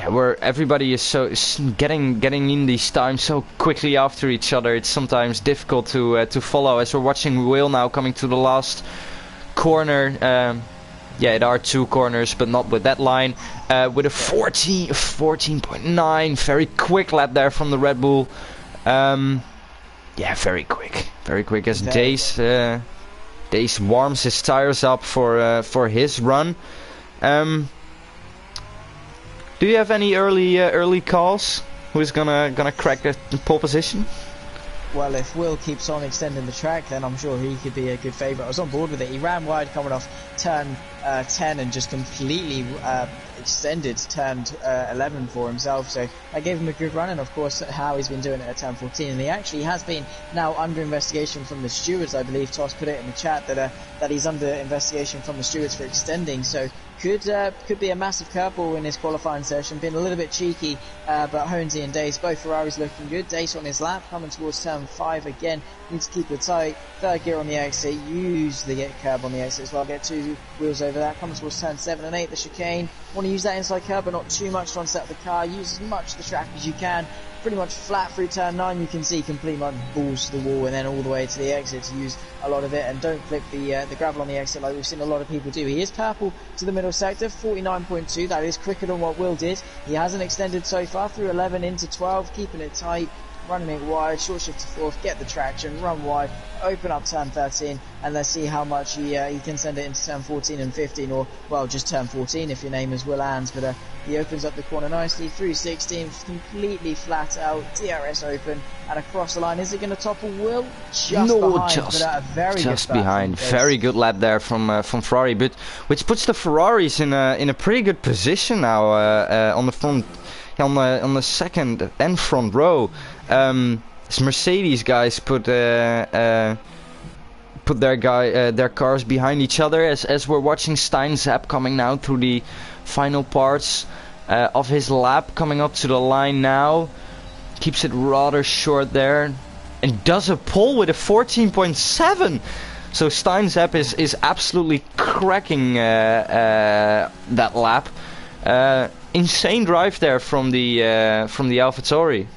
Where everybody is getting in these times so quickly after each other, it's sometimes difficult to follow. As we're watching Will now coming to the last corner, there are 2 corners, but not with that line, with a 14.9, very quick lap there from the Red Bull. Very quick as Dace warms his tires up for his run. Do you have any early calls? Who's gonna crack the pole position? Well, if Will keeps on extending the track, then I'm sure he could be a good favourite. I was on board with it. He ran wide coming off turn 10 and just completely extended turn 11 for himself. So I gave him a good run, and of course how he's been doing it at turn 14. And he actually has been now under investigation from the stewards. I believe Toss put it in the chat that he's under investigation from the stewards for extending. So could be a massive curveball in his qualifying session. Been a little bit cheeky, but Honesy and Dace, both Ferraris looking good. Dace on his lap, coming towards turn 5 again. Needs to keep it tight. Third gear on the exit. Use the curb on the exit as well. Get 2 wheels over that. Coming towards turn 7 and 8, the chicane. Want to use that inside curb, but not too much to unset the car. Use as much of the track as you can. Pretty much flat through turn 9, you can see complete much balls to the wall, and then all the way to the exit to use a lot of it. And don't flip the gravel on the exit like we've seen a lot of people do. He is purple to the middle sector, 49.2. That is quicker than what Will did. He hasn't extended so far through 11 into 12, keeping it tight. Running it wide, short shift to 4th, get the traction, run wide, open up turn 13, and let's see how much he can send it into turn 14 and 15, or, well, just turn 14 if your name is Will Ans, but he opens up the corner nicely, through 16, completely flat out, DRS open, and across the line. Is it going to topple Will? Just behind. Very good lap there from Ferrari, but which puts the Ferraris in a pretty good position now on the front. On the second and front row. This Mercedes guys put their cars behind each other as we're watching Stein Zapp coming now through the final parts of his lap, coming up to the line now. Keeps it rather short there and does a pole with a 14.7. So Stein Zapp is absolutely cracking that lap. Insane drive there from the AlphaTauri.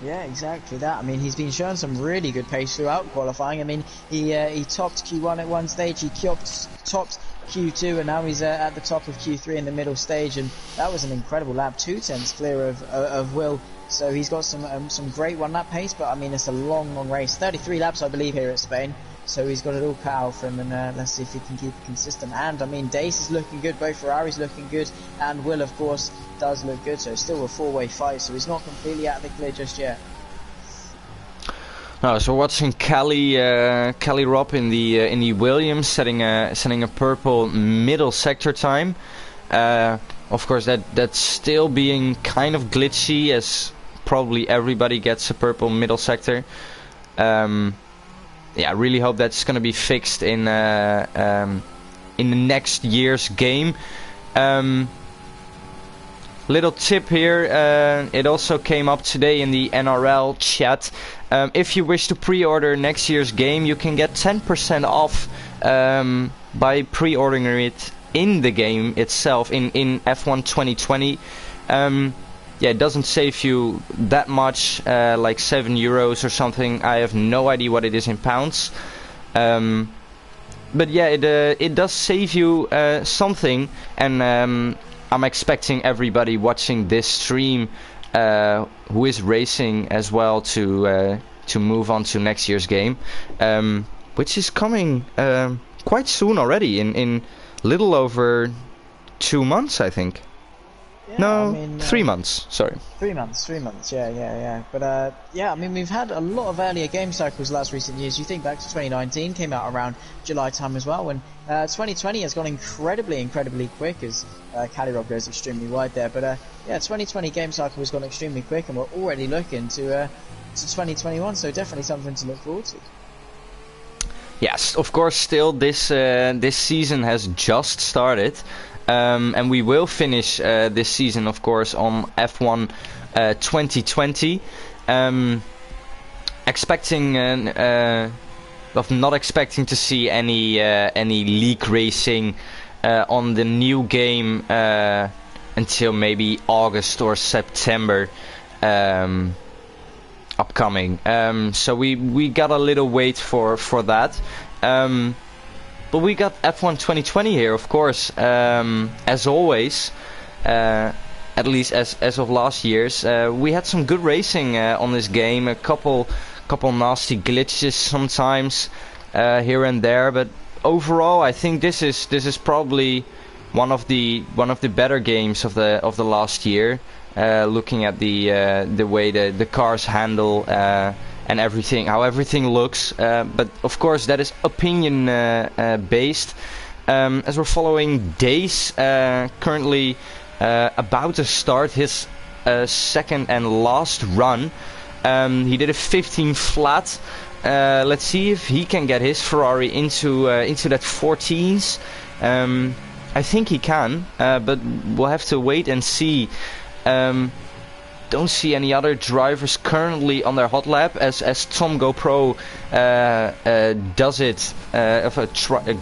Yeah, exactly that. I mean, he's been showing some really good pace throughout qualifying. I mean, he topped Q1 at one stage, he topped Q2, and now he's at the top of Q3 in the middle stage, and that was an incredible lap, 2 tenths clear of Will. So he's got some great one lap pace, but I mean, it's a long race, 33 laps I believe here at Spain. So he's got it all cut out for him, and let's see if he can keep it consistent. And I mean, Dace is looking good, both Ferraris looking good, and Will, of course, does look good. So it's still a four-way fight, so he's not completely out of the clear just yet. No, so watching Kelly Robb in the Williams setting a purple middle sector time. Of course, that's still being kind of glitchy, as probably everybody gets a purple middle sector. Yeah, I really hope that's going to be fixed in the next year's game. Little tip here, it also came up today in the NRL chat. If you wish to pre-order next year's game, you can get 10% off by pre-ordering it in the game itself, in F1 2020. Yeah, it doesn't save you that much, like €7 or something. I have no idea what it is in pounds. But yeah, it does save you something, and I'm expecting everybody watching this stream who is racing as well to move on to next year's game, which is coming quite soon already, in little over 2 months, I think. Yeah, no, I mean, 3 months. Sorry. 3 months. Yeah. But yeah, I mean, we've had a lot of earlier game cycles last recent years. You think back to 2019, came out around July time as well. When 2020 has gone incredibly quick, as Kelly Robb goes extremely wide there. But yeah, 2020 game cycle has gone extremely quick, and we're already looking to 2021. So definitely something to look forward to. Yes, of course. Still, this season has just started. And we will finish this season, of course, on F1 2020. Not expecting to see any league racing on the new game until maybe August or September upcoming. So we got a little wait for that. But we got F1 2020 here, of course, as always, at least as of last year's. We had some good racing on this game, a couple nasty glitches sometimes here and there, but overall I think this is probably one of the better games of the last year. Looking at the way the cars handle. And everything, how everything looks, but of course that is opinion based. As we're following Dace, currently about to start his second and last run. He did a 15 flat. Let's see if he can get his Ferrari into that 14s. I think he can, but we'll have to wait and see. Don't see any other drivers currently on their hot lap, as Tom GoPro does it,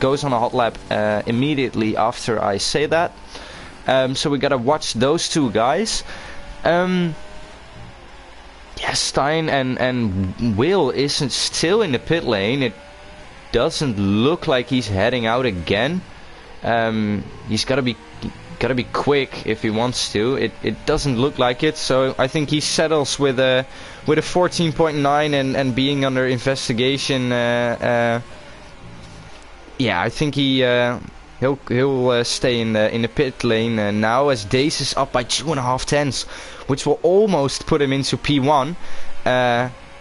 goes on a hot lap immediately after I say that. So we gotta watch those two guys. Yeah, Stein and Will isn't still in the pit lane. It doesn't look like he's heading out again. He's gotta be quick if he wants to. It doesn't look like it, so I think he settles with a 14.9 and being under investigation. Yeah, I think he'll stay in the pit lane now, as Dace is up by 2.5 tenths, which will almost put him into P1.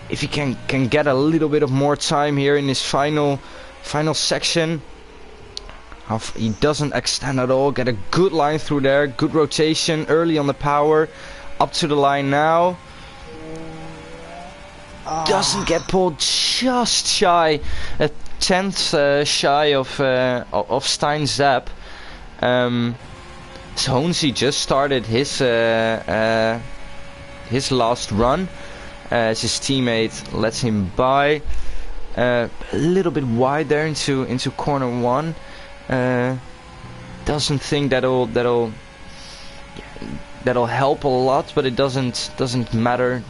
If he can get a little bit of more time here in his final section. He doesn't extend at all. Get a good line through there. Good rotation early on the power. Up to the line now. Doesn't get pulled, just shy. A tenth shy of Stein Zap. So Honzi just started his last run. As his teammate lets him by. A little bit wide there into corner one. Doesn't think that'll help a lot, but it doesn't matter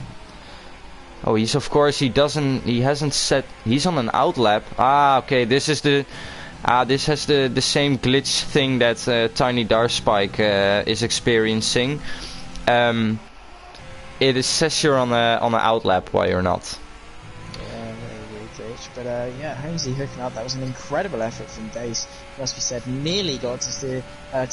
Oh, he's of course he hasn't set. He's on an outlap. Ah, okay. This is the. This has the same glitch thing that Tiny Darspike is experiencing. It says you're on an outlap while you're not. Yeah, very weird glitch. But yeah, Holmesy hooking up. That was an incredible effort from Dace. Must be said, nearly got to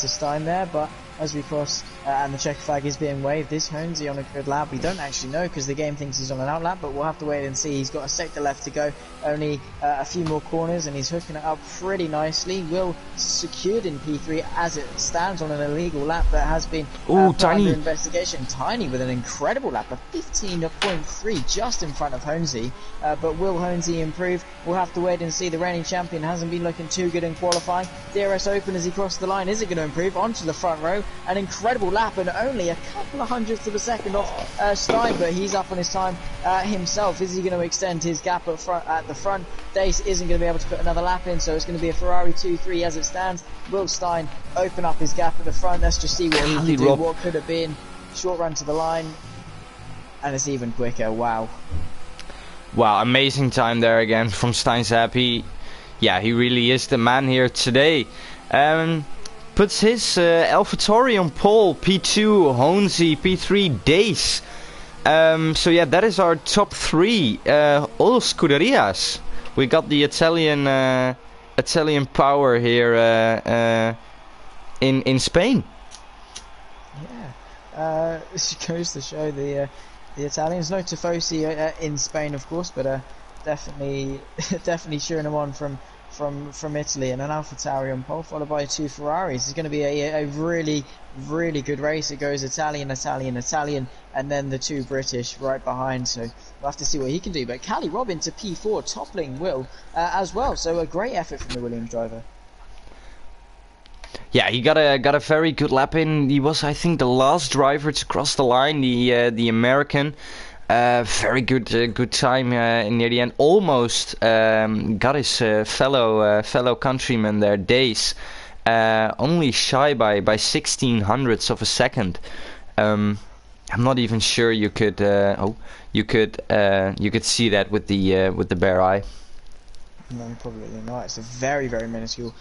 Stein there, but as we cross and the checker flag is being waved, is Holmesy on a good lap? We don't actually know because the game thinks he's on an out lap, but we'll have to wait and see. He's got a sector left to go, only a few more corners, and he's hooking it up pretty nicely. Will secured in P3 as it stands on an illegal lap that has been put under investigation. Tiny with an incredible lap, a 15.3 just in front of Holmesy, but will Holmesy improve? We'll have to wait and see. The reigning champion hasn't been looking too good in qualifying. DRS open as he crossed the line. Is it going to improve? Onto the front row. An incredible lap and only a couple of hundredths of a second off Stein, but he's up on his time himself. Is he going to extend his gap at the front? Dace isn't going to be able to put another lap in, so it's going to be a Ferrari 2-3 as it stands. Will Stein open up his gap at the front? Let's just see what he can do. What could have been short run to the line, and it's even quicker. Wow, amazing time there again from Stein Zappy. Yeah, he really is the man here today. Puts his AlphaTauri on pole, P2, Honzi, P3, Dace. So yeah, that is our top 3. All Scuderias. We got the Italian power here in Spain. Yeah, this goes to show the Italians. No Tifosi in Spain, of course, but definitely cheering them on from Italy, and an AlphaTauri on pole, followed by 2 Ferraris. It's going to be a really, really good race. It goes Italian, and then the 2 British right behind. So we'll have to see what he can do. But Callie Robin to P4, toppling Will as well. So a great effort from the Williams driver. Yeah, he got a very good lap in. He was, I think, the last driver to cross the line. The American. Very good time near the end. Almost got his fellow countryman there, Dace. Only shy by 1600ths of a second. I'm not even sure you could see that with the bare eye. No, probably not. It's a very, very minuscule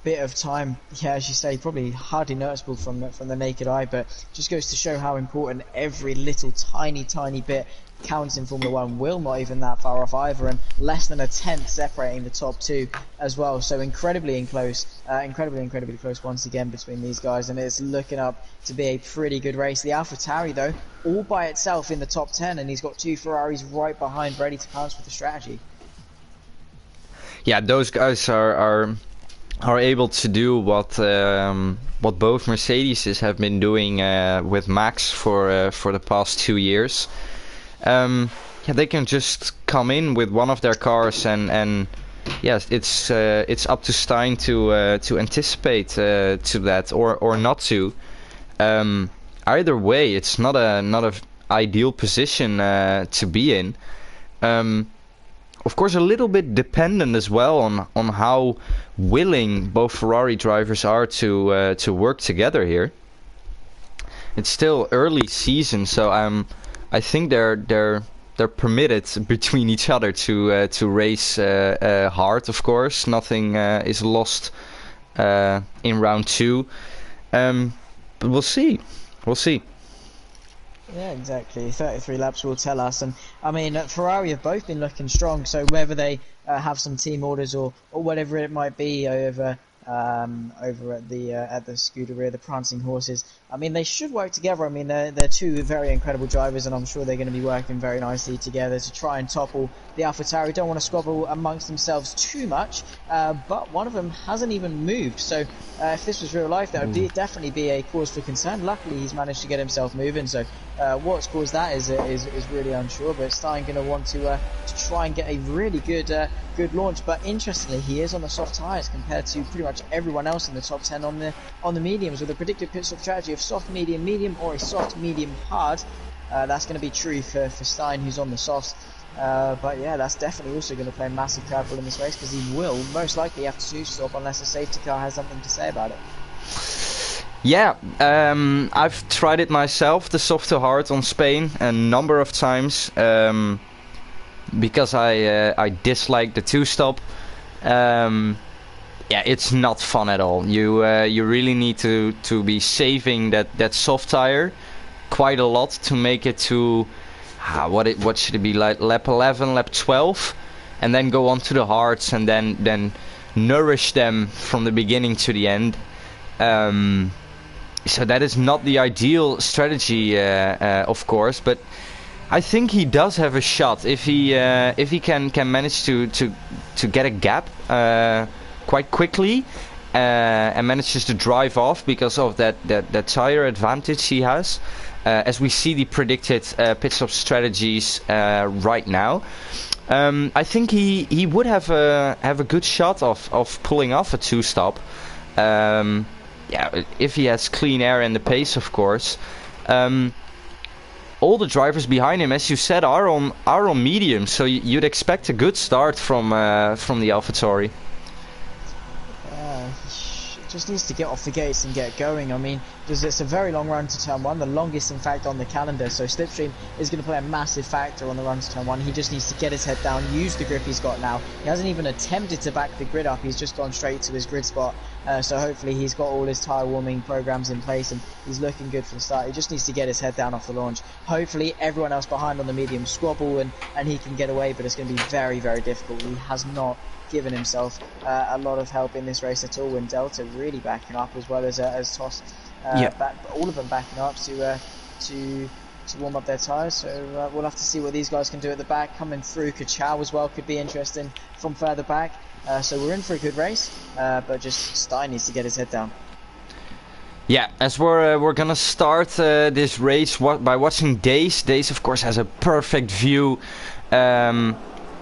bit of time. Yeah, as you say, probably hardly noticeable from the naked eye, but just goes to show how important every little tiny bit counts in Formula 1. Will not even that far off either, and less than a tenth separating the top 2 as well. So incredibly close once again between these guys, and it's looking up to be a pretty good race. The AlphaTauri though, all by itself in the top 10, and he's got 2 Ferraris right behind, ready to pounce with the strategy. Yeah, those guys are able to do what both Mercedes have been doing with Max for the past 2 years. Yeah, they can just come in with one of their cars, and yes, it's up to Stein to anticipate to that or not to. Either way, it's not a ideal position to be in. Of course, a little bit dependent as well on how willing both Ferrari drivers are to work together here. It's still early season, so I think they're permitted between each other to race hard. Of course, nothing is lost in round 2, but we'll see. Yeah, exactly. 33 laps will tell us, and I mean Ferrari have both been looking strong. So whether they have some team orders or whatever it might be over at the Scuderia, the Prancing Horses, I mean they should work together. I mean they're 2 very incredible drivers, and I'm sure they're going to be working very nicely together to try and topple the AlphaTauri. Don't want to squabble amongst themselves too much, but one of them hasn't even moved. So if this was real life, that would definitely be a cause for concern. Luckily, he's managed to get himself moving. So what's caused that is really unsure. But Stein going to want to try and get a really good launch. But interestingly, he is on the soft tyres compared to pretty much everyone else in the top 10 on the mediums, with a predicted pit stop strategy of soft, medium, or a soft, medium, hard. That's going to be true for Stein, who's on the softs. But yeah, that's definitely also going to play a massive curveball in this race, because he will most likely have to stop unless a safety car has something to say about it. Yeah, I've tried it myself, the soft to hard on Spain, a number of times, because I dislike the two-stop. Yeah, it's not fun at all. You really need to be saving that soft tire quite a lot to make it to what should it be, like lap 11, lap 12, and then go on to the hards and then nourish them from the beginning to the end. So that is not the ideal strategy, of course, but I think he does have a shot if he can manage to get a gap quite quickly and manages to drive off because of that tire advantage he has. As we see the predicted pit stop strategies right now, I think he would have a good shot of pulling off a two-stop. Yeah, if he has clean air and the pace, of course. All the drivers behind him, as you said, are on medium, so you'd expect a good start from the AlphaTauri. Just needs to get off the gates and get going. I mean, it's a very long run to turn one, the longest in fact on the calendar, so slipstream is going to play a massive factor on the run to turn one. He just needs to get his head down, use the grip he's got now. He hasn't even attempted to back the grid up, he's just gone straight to his grid spot, so hopefully he's got all his tyre warming programs in place and he's looking good for the start. He just needs to get his head down off the launch. Hopefully everyone else behind on the medium squabble and he can get away, but it's going to be very, very difficult. He has not given himself a lot of help in this race at all, and Delta really backing up as well as Toss, all of them backing up to warm up their tyres. So we'll have to see what these guys can do at the back. Coming through, Kachow as well could be interesting from further back. So we're in for a good race, but just Stein needs to get his head down. Yeah, as we're gonna start this race by watching Dace. Dace, of course, has a perfect view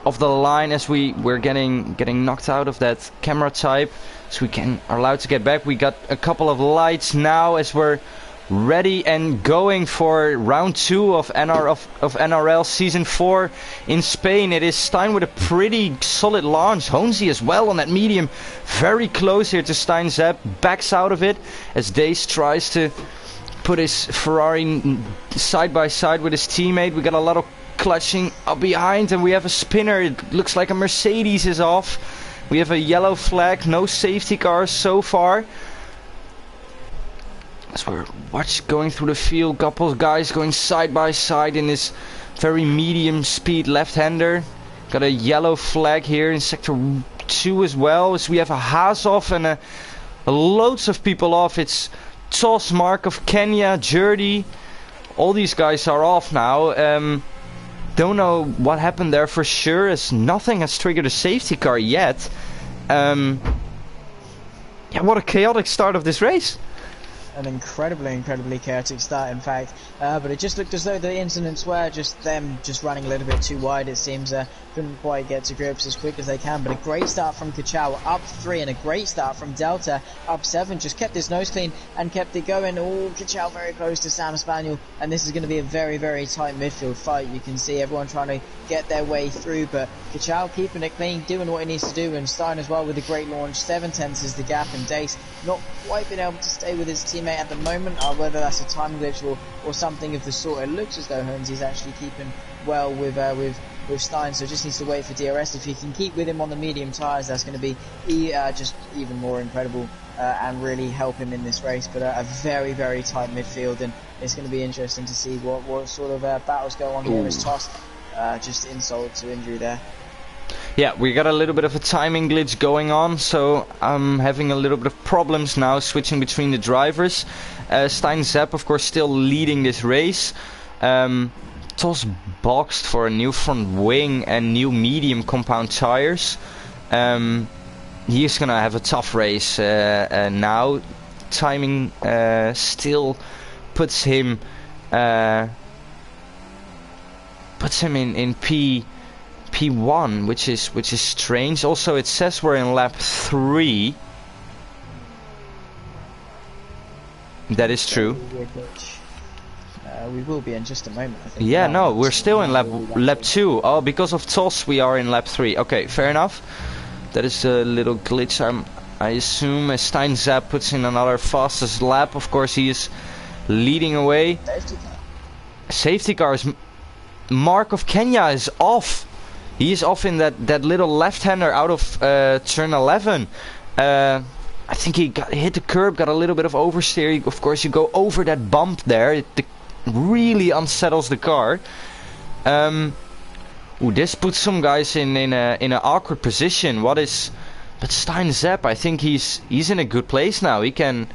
of the line as we're getting knocked out of that camera type, so are allowed to get back. We got a couple of lights now as we're ready and going for round 2 of NRL season 4 in Spain. It is Stein with a pretty solid launch. Honzi as well on that medium, very close here to Stein. Zeb backs out of it as Dace tries to put his Ferrari side by side with his teammate. We got a lot of clutching up behind, and we have a spinner. It looks like a Mercedes is off. We have a yellow flag, no safety cars so far. As we're going through the field, couple of guys going side by side in this very medium speed left-hander. Got a yellow flag here in sector 2 as well, as we have a Haas off and a loads of people off. It's Toss, Mark of Kenya, Jurdy. All these guys are off now. Don't know what happened there for sure, as nothing has triggered a safety car yet. Yeah, what a chaotic start of this race. An incredibly chaotic start, in fact, but it just looked as though the incidents were just them running a little bit too wide. It seems couldn't quite get to grips as quick as they can, but a great start from Kachow up 3 and a great start from Delta up 7. Just kept his nose clean and kept it going. Oh, Kachow very close to Sam Spaniel, and this is going to be a very tight midfield fight. You can see everyone trying to get their way through, but Kachow keeping it clean, doing what he needs to do, and Stein as well with a great launch. 7/10 is the gap, and Dace not quite been able to stay with his teammate at the moment, whether that's a time glitch or something of the sort. It looks as though Holmes is actually keeping well with Stein, so just needs to wait for DRS. If he can keep with him on the medium tyres, that's going to be just even more incredible and really help him in this race. But a very tight midfield, and it's going to be interesting to see what sort of battles go on here as Toss just insult to injury there. Yeah, we got a little bit of a timing glitch going on, so I'm having a little bit of problems now switching between the drivers. Stein Zepp, of course, still leading this race. Toss boxed for a new front wing and new medium compound tires. He's gonna have a tough race now. Timing still puts him in P1, which is strange. Also, it says we're in lap 3. That is true. We will be in just a moment, I think. Yeah, no, we're still in lap 2. Oh, because of Toss we are in lap 3. Okay, fair enough. That is a little glitch I assume as Stein Zapp puts in another fastest lap. Of course, he is leading away. Safety cars. Mark of Kenya is off. He is off in that little left-hander out of turn 11. I think he hit the curb, got a little bit of oversteer. Of course, you go over that bump there. It really unsettles the car. This puts some guys in an awkward position. But Stein Zapp, I think he's in a good place now. He can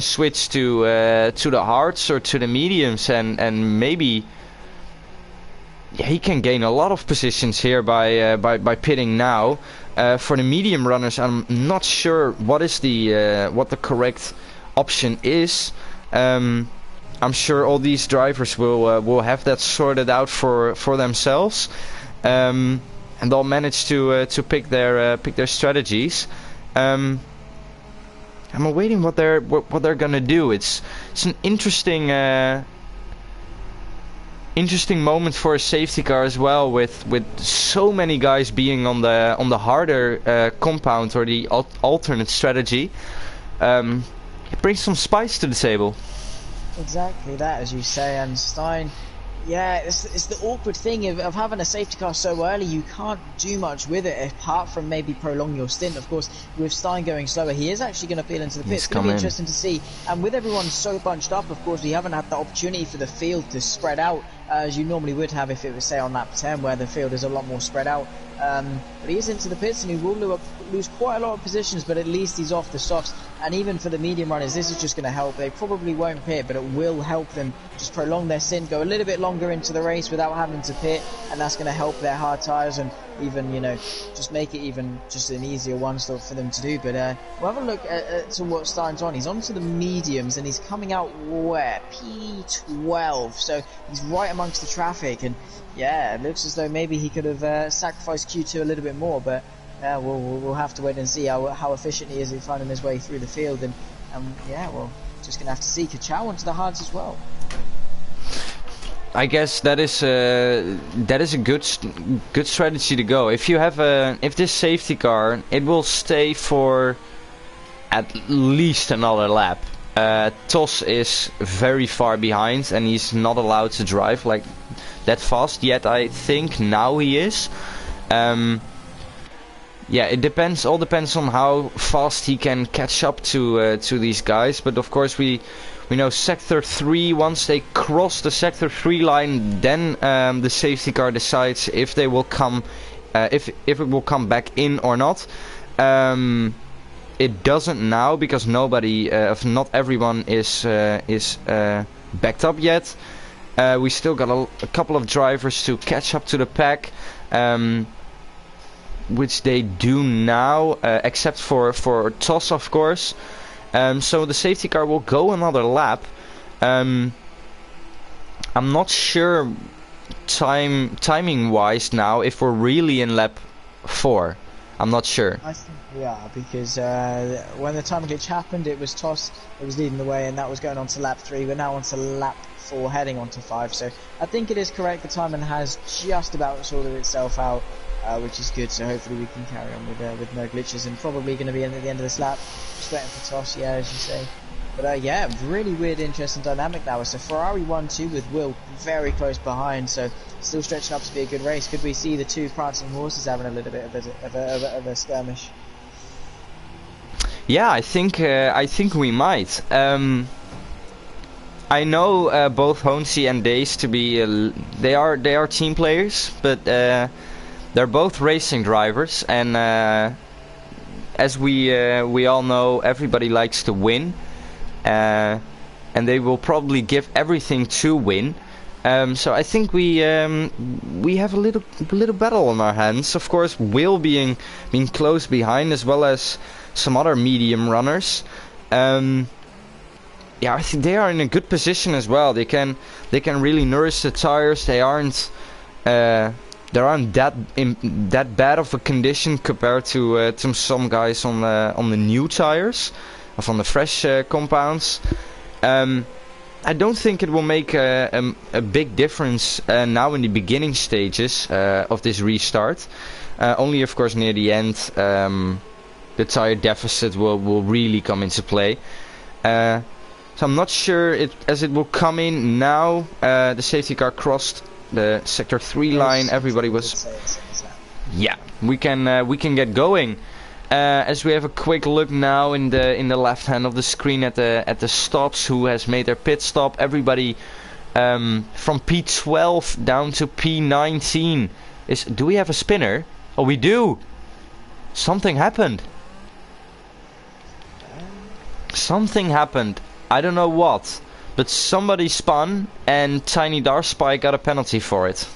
switch to the hards or to the mediums, and maybe he can gain a lot of positions here by pitting now. For the medium runners, I'm not sure what the correct option is. I'm sure all these drivers will have that sorted out for themselves, and they'll manage to pick their strategies. I'm awaiting what they're gonna do. It's an interesting moment for a safety car as well, with so many guys being on the harder compound or the alternate strategy. It brings some spice to the table. Exactly that, as you say, and Stein. Yeah, it's the awkward thing of having a safety car so early. You can't do much with it apart from maybe prolong your stint. Of course, with Stein going slower, he is actually going to peel into the pits. It's going to be interesting to see. And with everyone so bunched up, of course, we haven't had the opportunity for the field to spread out as you normally would have if it was, say, on lap 10, where the field is a lot more spread out. But he is into the pits and he will lose quite a lot of positions, but at least he's off the softs. And even for the medium runners, this is just going to help. They probably won't pit, but it will help them just prolong their stint, go a little bit longer into the race without having to pit, and that's going to help their hard tyres and even, just make it even just an easier one stop for them to do. But we'll have a look to what Stein's on. He's on to the mediums and he's coming out where? P12, so he's right amongst the traffic, and yeah, it looks as though maybe he could have sacrificed Q2 a little bit more, but we'll have to wait and see how efficient he is in finding his way through the field, and well, just gonna have to see. Kachow onto the hards as well. I guess that is a good strategy to go. If you have if this safety car, it will stay for at least another lap. Tos is very far behind and he's not allowed to drive like that fast yet. I think now he is. Yeah, it all depends on how fast he can catch up to these guys. But of course we know Sector 3, once they cross the Sector 3 line, then the safety car decides if they will come, if it will come back in or not. It doesn't now because not everyone is backed up yet. We still got a couple of drivers to catch up to the pack. Which they do now, except for Tos, of course. So the safety car will go another lap. I'm not sure timing wise now if we're really in lap 4. I'm not sure. I think we are, because when the time glitch happened, it was Tos that was leading the way, and that was going on to lap 3. We're now on to lap 4, heading on to 5. So I think it is correct. The timing has just about sorted itself out. Which is good, so hopefully we can carry on with no glitches, and probably going to be in at the end of this lap. Just waiting for Tos, yeah, as you say. But yeah, really weird, interesting dynamic now. So Ferrari 1-2 with Will very close behind, so still stretching up to be a good race. Could we see the two prancing horses having a little bit of a skirmish? Yeah, I think we might. I know both Honesy and Days to be they are team players, but they're both racing drivers, and as we all know, everybody likes to win, and they will probably give everything to win. So I think we have a little battle on our hands. Of course, Will being close behind, as well as some other medium runners. Yeah, I think they are in a good position as well. They can really nourish the tires. They aren't that bad of a condition compared to some guys on the new tires, of on the fresh compounds. I don't think it will make a big difference now in the beginning stages of this restart. Only of course near the end, the tire deficit will really come into play. So I'm not sure as it will come in now. The safety car crossed the sector 3 line. Everybody was. Yeah, we can get going. As we have a quick look now in the left hand of the screen at the stops, who has made their pit stop. Everybody from P12 down to P19 is. Do we have a spinner? Oh, we do. Something happened. Something happened. I don't know what, but somebody spun and Tiny Darspike got a penalty for it.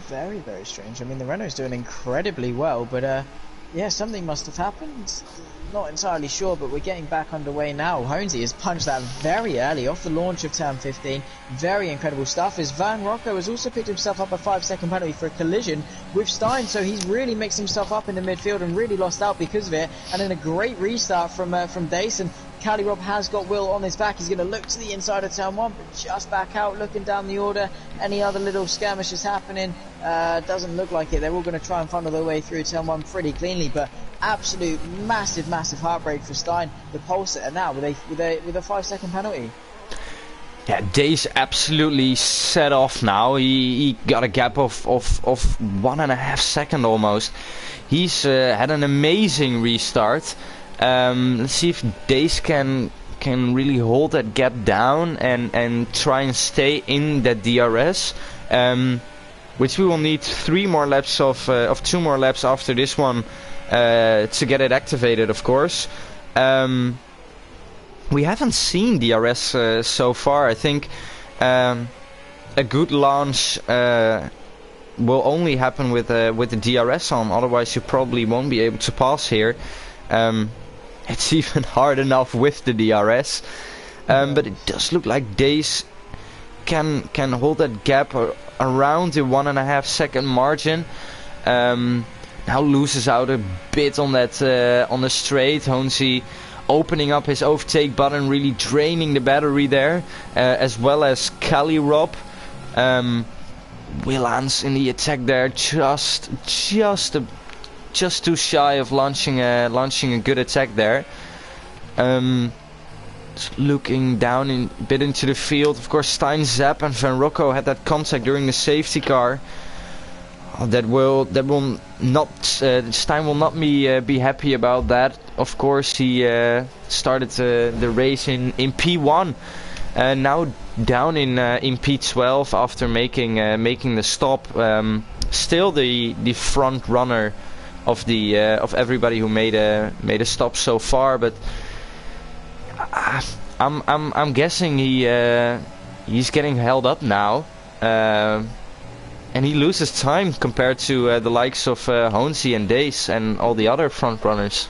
Very, very strange. I mean, the Renault's doing incredibly well, but yeah, something must have happened. Not entirely sure, but we're getting back underway now. Honesy has punched that very early off the launch of turn 15. Very incredible stuff. As Van Rocco has also picked himself up a 5-second penalty for a collision with Stein, so he's really mixed himself up in the midfield and really lost out because of it. And then a great restart from Dace, and Cali Rob has got Will on his back. He's going to look to the inside of turn 1, but just back out, looking down the order. Any other little skirmishes happening? Doesn't look like it. They're all going to try and funnel their way through turn 1 pretty cleanly, but absolute massive heartbreak for Stein, the pole sitter now with a 5-second penalty. Yeah, Dace absolutely set off now. He got a gap of 1.5 seconds almost. He's had an amazing restart. Let's see if Dace can really hold that gap down and try and stay in that DRS, which we will need 3 more laps of 2 more laps after this one to get it activated, of course. We haven't seen DRS so far. I think a good launch will only happen with the DRS on. Otherwise, you probably won't be able to pass here. It's even hard enough with the DRS, but it does look like Dace can hold that gap around the 1.5 second margin. Now loses out a bit on that on the straight. Honesy opening up his overtake button, really draining the battery there, as well as Cali Rob. Willans in the attack there, just too shy of launching a good attack there. Looking down a bit into the field. Of course, Stein, Zapp and Van Rocco had that contact during the safety car. That will not Stein will not be happy about that. Of course, he started the race in P1, now down in P12 after making the stop. Still the front runner of everybody who made a stop so far, but I'm guessing he's getting held up now. And he loses time compared to the likes of Honesy and Dace and all the other front runners.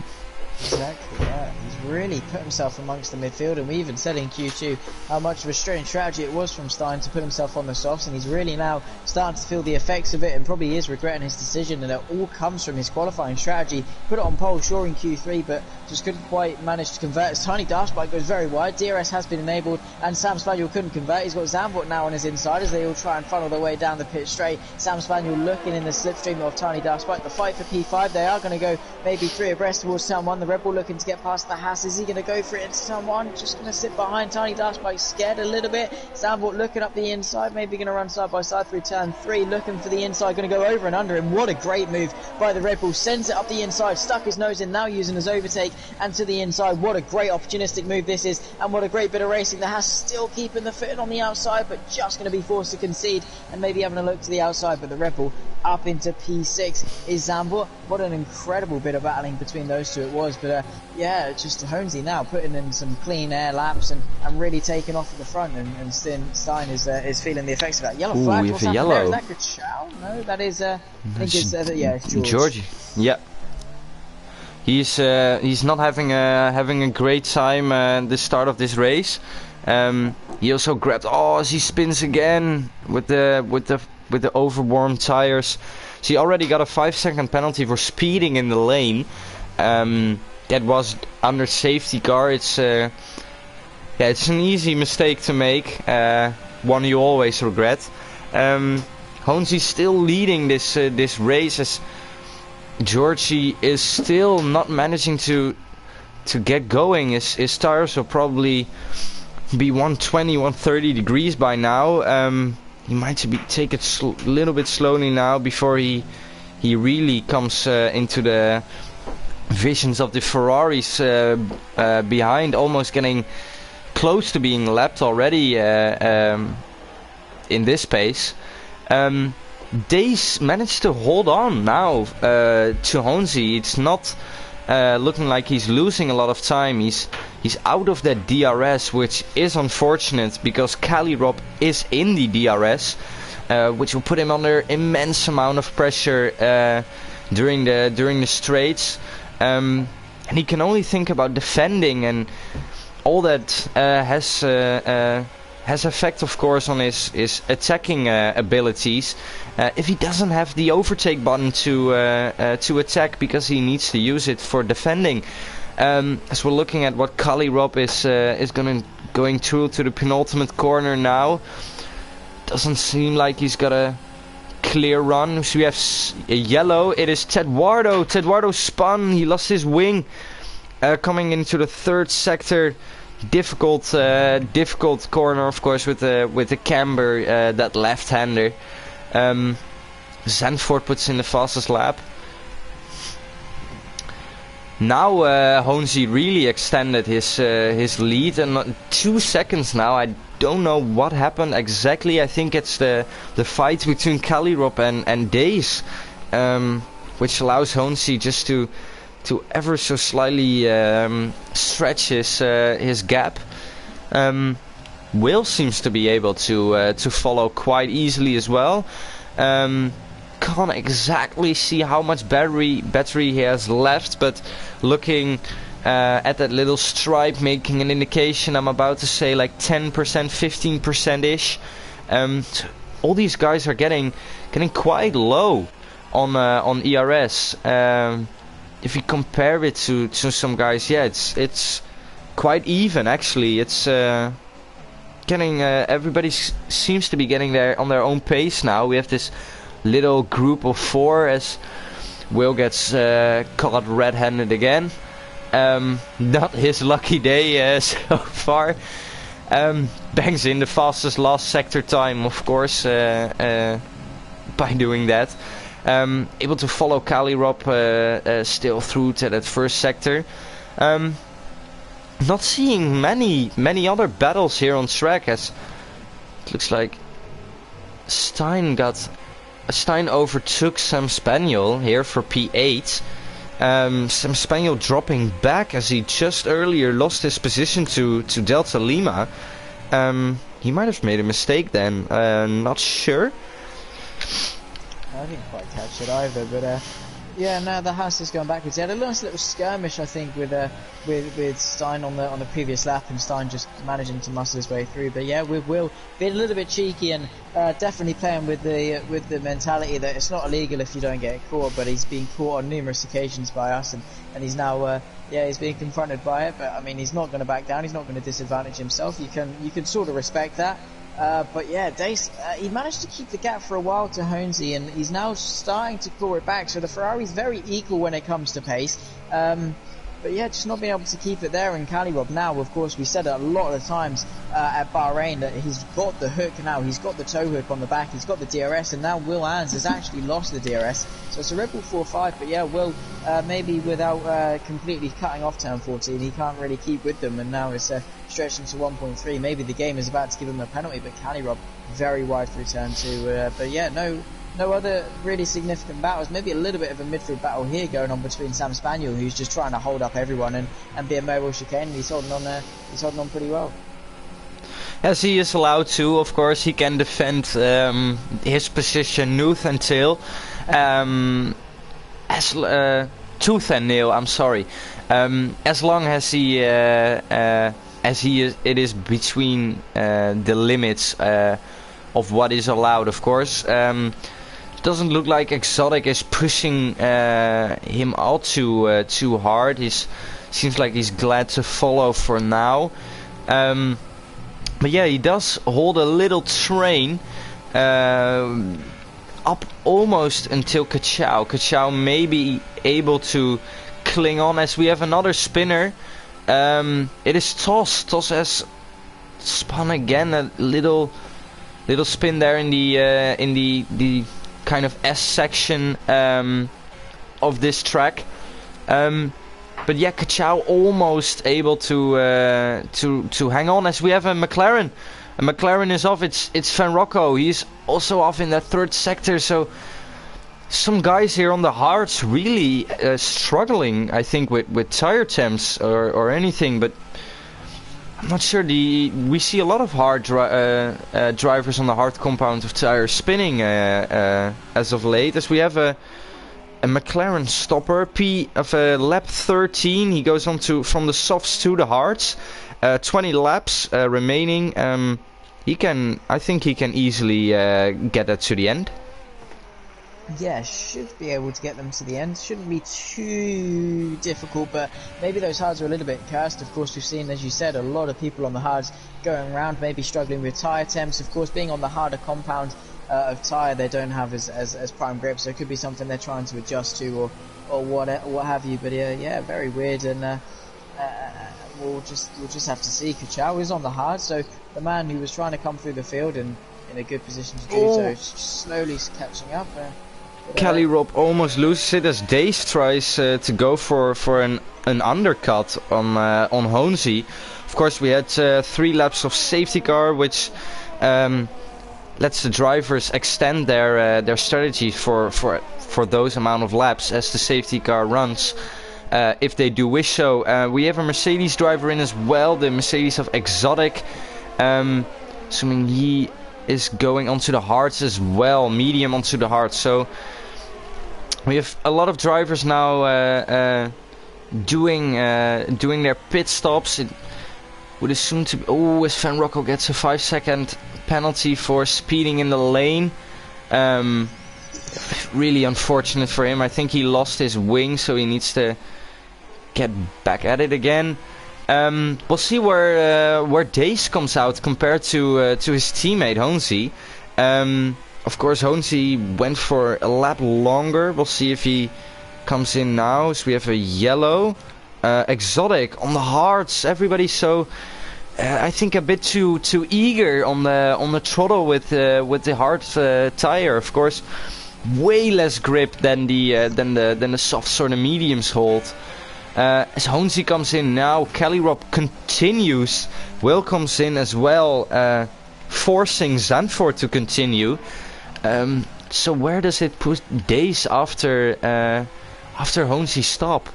Exactly, yeah. He's really put himself amongst the midfield, and we even said in Q2 how much of a strange strategy it was from Stein to put himself on the softs, and he's really now starting to feel the effects of it and probably is regretting his decision, and it all comes from his qualifying strategy. Put it on pole, sure, in Q3, but just couldn't quite manage to convert. As Tiny Darspike goes very wide, DRS has been enabled, and Sam Spaniel couldn't convert. He's got Zambot now on his inside as they all try and funnel their way down the pit straight. Sam Spaniel looking in the slipstream of Tiny Darspike. The fight for P5, they are going to go maybe 3 abreast towards turn 1. The Red Bull looking to get past the Haas. Is he going to go for it into turn 1? Just going to sit behind Tiny Darspike, scared a little bit. Zambot looking up the inside, maybe going to run side by side through turn 3, looking for the inside, going to go over and under him. What a great move by the Red Bull, sends it up the inside, stuck his nose in, now using his overtake and to the inside. What a great opportunistic move this is, and what a great bit of racing. The Haas still keeping the footing on the outside, but just going to be forced to concede and maybe having a look to the outside. But the Red Bull up into P6 is Zambot. What an incredible bit of battling between those two it was. But yeah, just Honesy now putting in some clean air laps and really taking off at the front, and Stein is feeling the effects of that. Yellow flag. Ooh, What's a happened yellow. there? Is that Kachow? No, that is I think it's yeah, it's Georgie. Yep. He's not having a great time the start of this race. He also grabbed as he spins again with the overwarm tires. So he already got a 5-second penalty for speeding in the lane. That was under safety car. It's an easy mistake to make. One you always regret. Honesy's still leading this race as Georgie is still not managing to get going. His tires will probably be 120, 130 degrees by now. He might take it a little bit slowly now before he really comes into the visions of the Ferraris behind, almost getting close to being lapped already in this pace. Dace managed to hold on now to Honzi. It's not looking like he's losing a lot of time. He's out of that DRS, which is unfortunate because Calirop is in the DRS, which will put him under immense amount of pressure during the straights, and he can only think about defending, and all that has effect, of course, on his attacking abilities. If he doesn't have the overtake button to attack, because he needs to use it for defending. As we're looking at what Calirop is going through to the penultimate corner now, doesn't seem like he's got a clear run. So we have a yellow. It is Tedwardo. Tedwardo spun. He lost his wing coming into the third sector. Difficult corner, of course, with the camber, that left-hander. Zandvoort puts in the fastest lap. Now Honzi really extended his lead, and 2 seconds now. I don't know what happened exactly. I think it's the fight between Calirop and Dace, which allows Honzi just to ever so slightly stretch his gap. Will seems to be able to follow quite easily as well. Can't exactly see how much battery he has left, but looking at that little stripe making an indication, I'm about to say like 10%, 15% ish. All these guys are getting quite low on ERS. If you compare it to some guys, yeah, it's quite even actually. It's getting everybody seems to be getting there on their own pace now. We have this little group of 4 as Will gets caught red-handed again. Not his lucky day so far. Bangs in the fastest last sector time, of course, by doing that. Able to follow Calirop still through to that first sector. Not seeing many other battles here on track, as it looks like Stein overtook Sam Spaniel here for P8. Sam Spaniel dropping back as he just earlier lost his position to Delta Lima. He might have made a mistake then, not sure. I didn't quite catch it either, but yeah, now the Haas is going backwards. He had a nice little skirmish, I think, with Stein on the previous lap, and Stein just managing to muscle his way through. But yeah, with Will being a little bit cheeky and definitely playing with the mentality that it's not illegal if you don't get caught, but he's been caught on numerous occasions by us, and he's now he's being confronted by it. But I mean, he's not going to back down. He's not going to disadvantage himself. You can sort of respect that. But yeah, Dace, he managed to keep the gap for a while to Honzi, and he's now starting to claw it back. So the Ferrari's very equal when it comes to pace. But yeah, just not being able to keep it there. And Calirop now, of course, we said it a lot of the times at Bahrain that he's got the hook now. He's got the tow hook on the back. He's got the DRS, and now Will Ans has actually lost the DRS. So it's a Red Bull 4-5. But yeah, Will maybe without completely cutting off turn 14, he can't really keep with them. And now it's stretching to 1.3. Maybe the game is about to give him a penalty, but Calirop very wide through turn 2. But yeah, no other really significant battles. Maybe a little bit of a midfield battle here going on between Sam Spaniel, who's just trying to hold up everyone and be a mobile chicane. He's holding on pretty well. As he is allowed to, of course, he can defend his position tooth and tail. Tooth and nail, I'm sorry. As long as he is, it is between the limits of what is allowed, of course. Doesn't look like Exotic is pushing him all too hard. Seems like he's glad to follow for now. But yeah, he does hold a little train up almost until Kachao. Kachao may be able to cling on as we have another spinner. It is Toss. Toss has spun again, a little spin there in the kind of S section of this track. But yeah, Kachao almost able to hang on as we have a McLaren. A McLaren is off. It's Van Rocco. He's also off in that third sector. So some guys here on the hards really struggling, I think, with tire temps or anything. But I'm not sure. We see a lot of hard drivers on the hard compound of tires spinning as of late. As we have a McLaren stopper, P of lap 13. He goes on from the softs to the hards. 20 laps remaining. I think he can easily get that to the end. Yeah, should be able to get them to the end. Shouldn't be too difficult, but maybe those hards are a little bit cursed. Of course, we've seen, as you said, a lot of people on the hards going around, maybe struggling with tyre temps. Of course, being on the harder compound of tyre, they don't have as prime grip, so it could be something they're trying to adjust to or what have you. But yeah, very weird, and we'll just have to see. Kachao is on the hard, so the man who was trying to come through the field and in a good position to do so, slowly catching up. Kelly Rob almost loses it as Dace tries to go for an undercut on Honesy. Of course, we had 3 laps of safety car, which lets the drivers extend their strategy for those amount of laps as the safety car runs, if they do wish so. We have a Mercedes driver in as well, the Mercedes of Exotic, assuming he is going onto the hards as well, medium onto the hards. So we have a lot of drivers now doing their pit stops. It would assume to be, as Van Rocco gets a 5-second penalty for speeding in the lane. Really unfortunate for him. I think he lost his wing, so he needs to get back at it again. We'll see where Dace comes out compared to his teammate Honesy. Of course, Honesy went for a lap longer. We'll see if he comes in now. So we have a yellow, Exotic on the hards. Everybody's so I think a bit too eager on the throttle with the hard tire. Of course, way less grip than the softs or the mediums hold. As Honesy comes in now, Kelly Rob continues. Will comes in as well, forcing Zandvoort to continue. So where does it put Dace after Honesy's stop?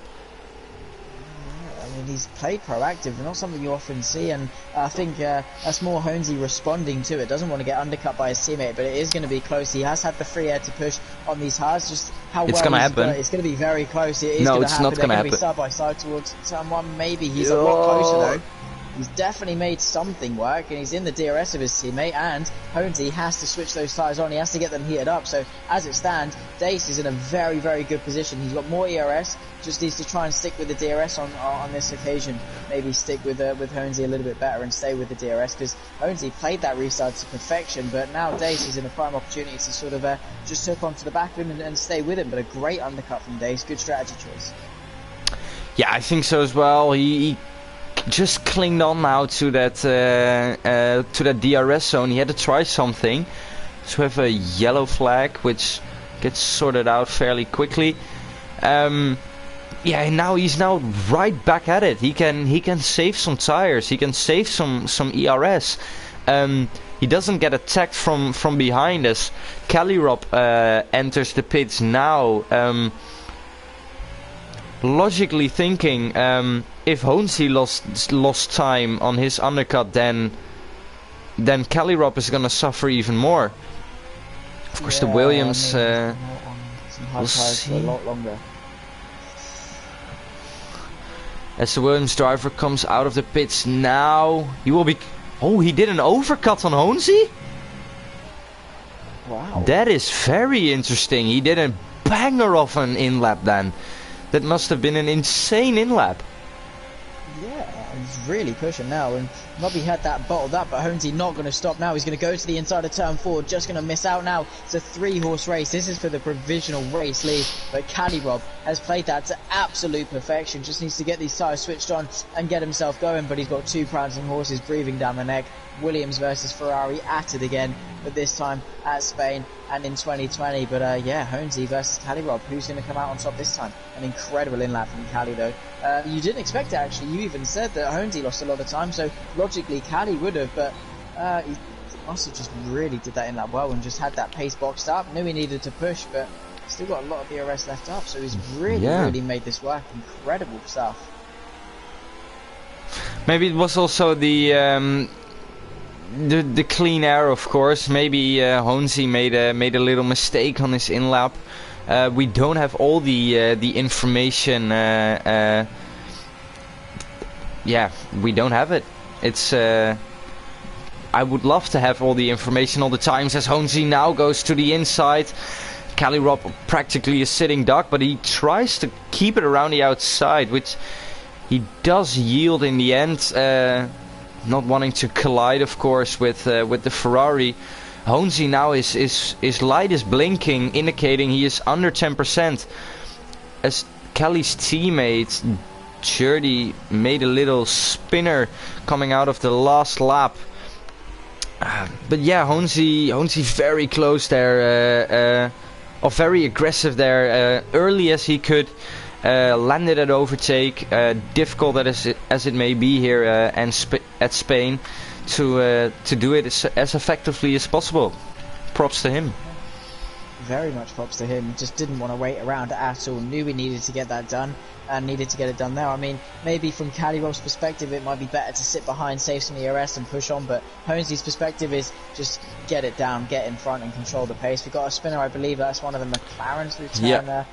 I mean, he's played proactive, not something you often see, and I think that's more Honesy responding to it. Doesn't want to get undercut by his teammate, but it is going to be close. He has had the free air to push on these hards. Just how it's well going to happen. It's going to be very close. It is no, going it's to happen. not going to happen. Be side by side towards someone. Maybe he's a lot closer though. He's definitely made something work, and he's in the DRS of his teammate, and Honesy has to switch those tyres on. He has to get them heated up. So as it stands, Dace is in a very, very good position. He's got more ERS, just needs to try and stick with the DRS on this occasion. Maybe stick with Honesy a little bit better and stay with the DRS, because Honesy played that restart to perfection, but now Dace is in a prime opportunity to sort of just hook onto the back of him and stay with him. But a great undercut from Dace, good strategy choice. Yeah, I think so as well. He just clinged on now to that DRS zone. He had to try something. So we have a yellow flag, which gets sorted out fairly quickly. Yeah, now he's right back at it. He can save some tires. He can save some ERS. He doesn't get attacked from behind as Kalirop enters the pits now. Logically thinking, if Honesy lost time on his undercut, then Kalirop is gonna suffer even more. Of course, the Williams. We'll see. A lot longer. As the Williams driver comes out of the pits now, he will be. Oh, he did an overcut on Honesy? Wow. That is very interesting. He did a banger of an in-lap then. That must have been an insane in-lap. Yeah, it's really pushing now, and Robbie had that bottled up, but Honesy not going to stop now. He's going to go to the inside of turn 4, just going to miss out now. It's a 3-horse race. This is for the provisional race lead, but Cali Rob has played that to absolute perfection. Just needs to get these tyres switched on and get himself going, but he's got 2 prancing horses breathing down the neck. Williams versus Ferrari at it again, but this time at Spain and in 2020. But yeah, Honesy versus Cali Rob. Who's going to come out on top this time? An incredible in-lap from Cali though. You didn't expect it actually. You even said that Honesy lost a lot of time, so logically Cali would have, but he must have just really did that in-lap well and just had that pace boxed up. Knew he needed to push, but still got a lot of DRS left up, so he's really made this work. Incredible stuff. Maybe it was also the clean air, of course. Maybe Honesy made a little mistake on his in-lap. We don't have all the information. Yeah, we don't have it. It's I would love to have all the information all the times, as Honesy now goes to the inside. Cali Rob practically a sitting duck, but he tries to keep it around the outside, which he does yield in the end. Not wanting to collide, of course, with the Ferrari. Honesy now his light is blinking, indicating he is under 10%. As Kelly's teammate Jurdy made a little spinner coming out of the last lap. But yeah, Honesy very close there, or very aggressive there, early as he could. Landed at overtake, difficult as it may be here at Spain, to do it as effectively as possible. Props to him. Very much props to him. Just didn't want to wait around at all. Knew we needed to get that done, and needed to get it done there. I mean, maybe from Cali Rob's perspective, it might be better to sit behind, save some ERS and push on, but Honesy's perspective is just get it down, get in front and control the pace. We've got a spinner, I believe that's one of the McLarens through turn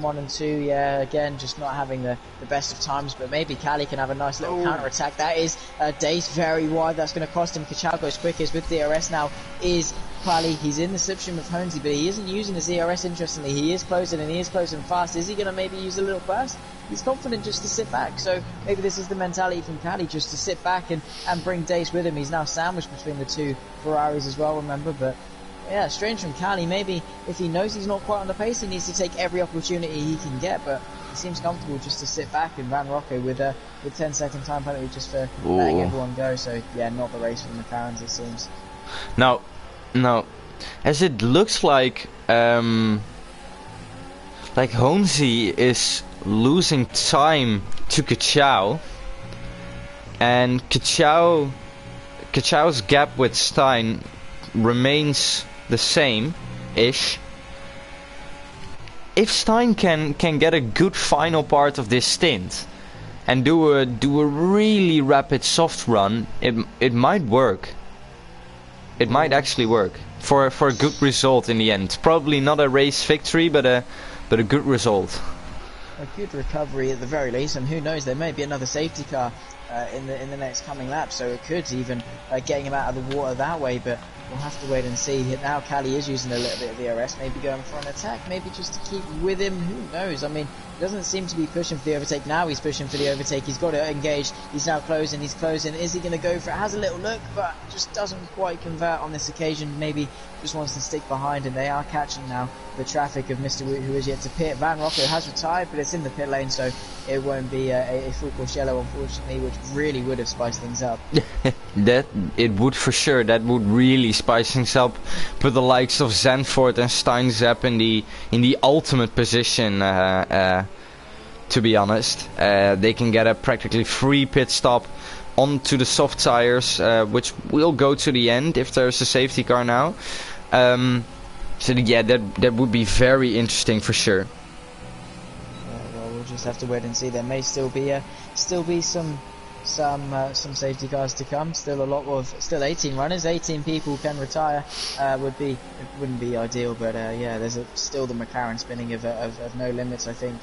1 and 2. Yeah, again, just not having the best of times, but maybe Cali can have a nice little counter-attack. That is Dace very wide. That's going to cost him. Kachal goes quickest with DRS now is Cali. He's in the slipstream of Honesy, but he isn't using his ERS, interestingly. He is closing, and he is closing fast. Is he going to maybe use a little burst? He's confident just to sit back, so maybe this is the mentality from Cali, just to sit back and bring Dace with him. He's now sandwiched between the 2 Ferraris as well, remember, but yeah, strange from Cali. Maybe if he knows he's not quite on the pace, he needs to take every opportunity he can get, but he seems comfortable just to sit back in Van Rocco with 10-second time penalty just for letting everyone go. So yeah, not the race for the McLarens, it seems. Now, as it looks like Honesy is losing time to Kachau, and Kachau's gap with Stein remains the same-ish. If Stein can get a good final part of this stint and do a really rapid soft run, it might work. It might actually work for a good result in the end. Probably not a race victory, but a good result. A good recovery at the very least, and who knows, there may be another safety car in the next coming lap, so it could even getting him out of the water that way, but we'll have to wait and see. Now Cali is using a little bit of ERS, maybe going for an attack, maybe just to keep with him, who knows. I mean, he doesn't seem to be pushing for the overtake. Now he's pushing for the overtake, he's got it engaged, he's now closing, is he going to go for it? Has a little look, but just doesn't quite convert on this occasion. Maybe just wants to stick behind, and they are catching now the traffic of Mr. Woot, who is yet to pit. Van Rocco has retired, but it's in the pit lane, so it won't be a full course yellow, unfortunately, which really would have spiced things up. That it would for sure. That would really spice things up. Put the likes of Zandvoort and Steinzep in the ultimate position. To be honest, they can get a practically free pit stop onto the soft tires, which will go to the end if there's a safety car now. So yeah, that would be very interesting for sure. Well, we'll just have to wait and see. There may still be some safety cars to come. Still 18 runners, 18 people can retire. It wouldn't be ideal, but yeah, there's still the McLaren spinning of no limits. I think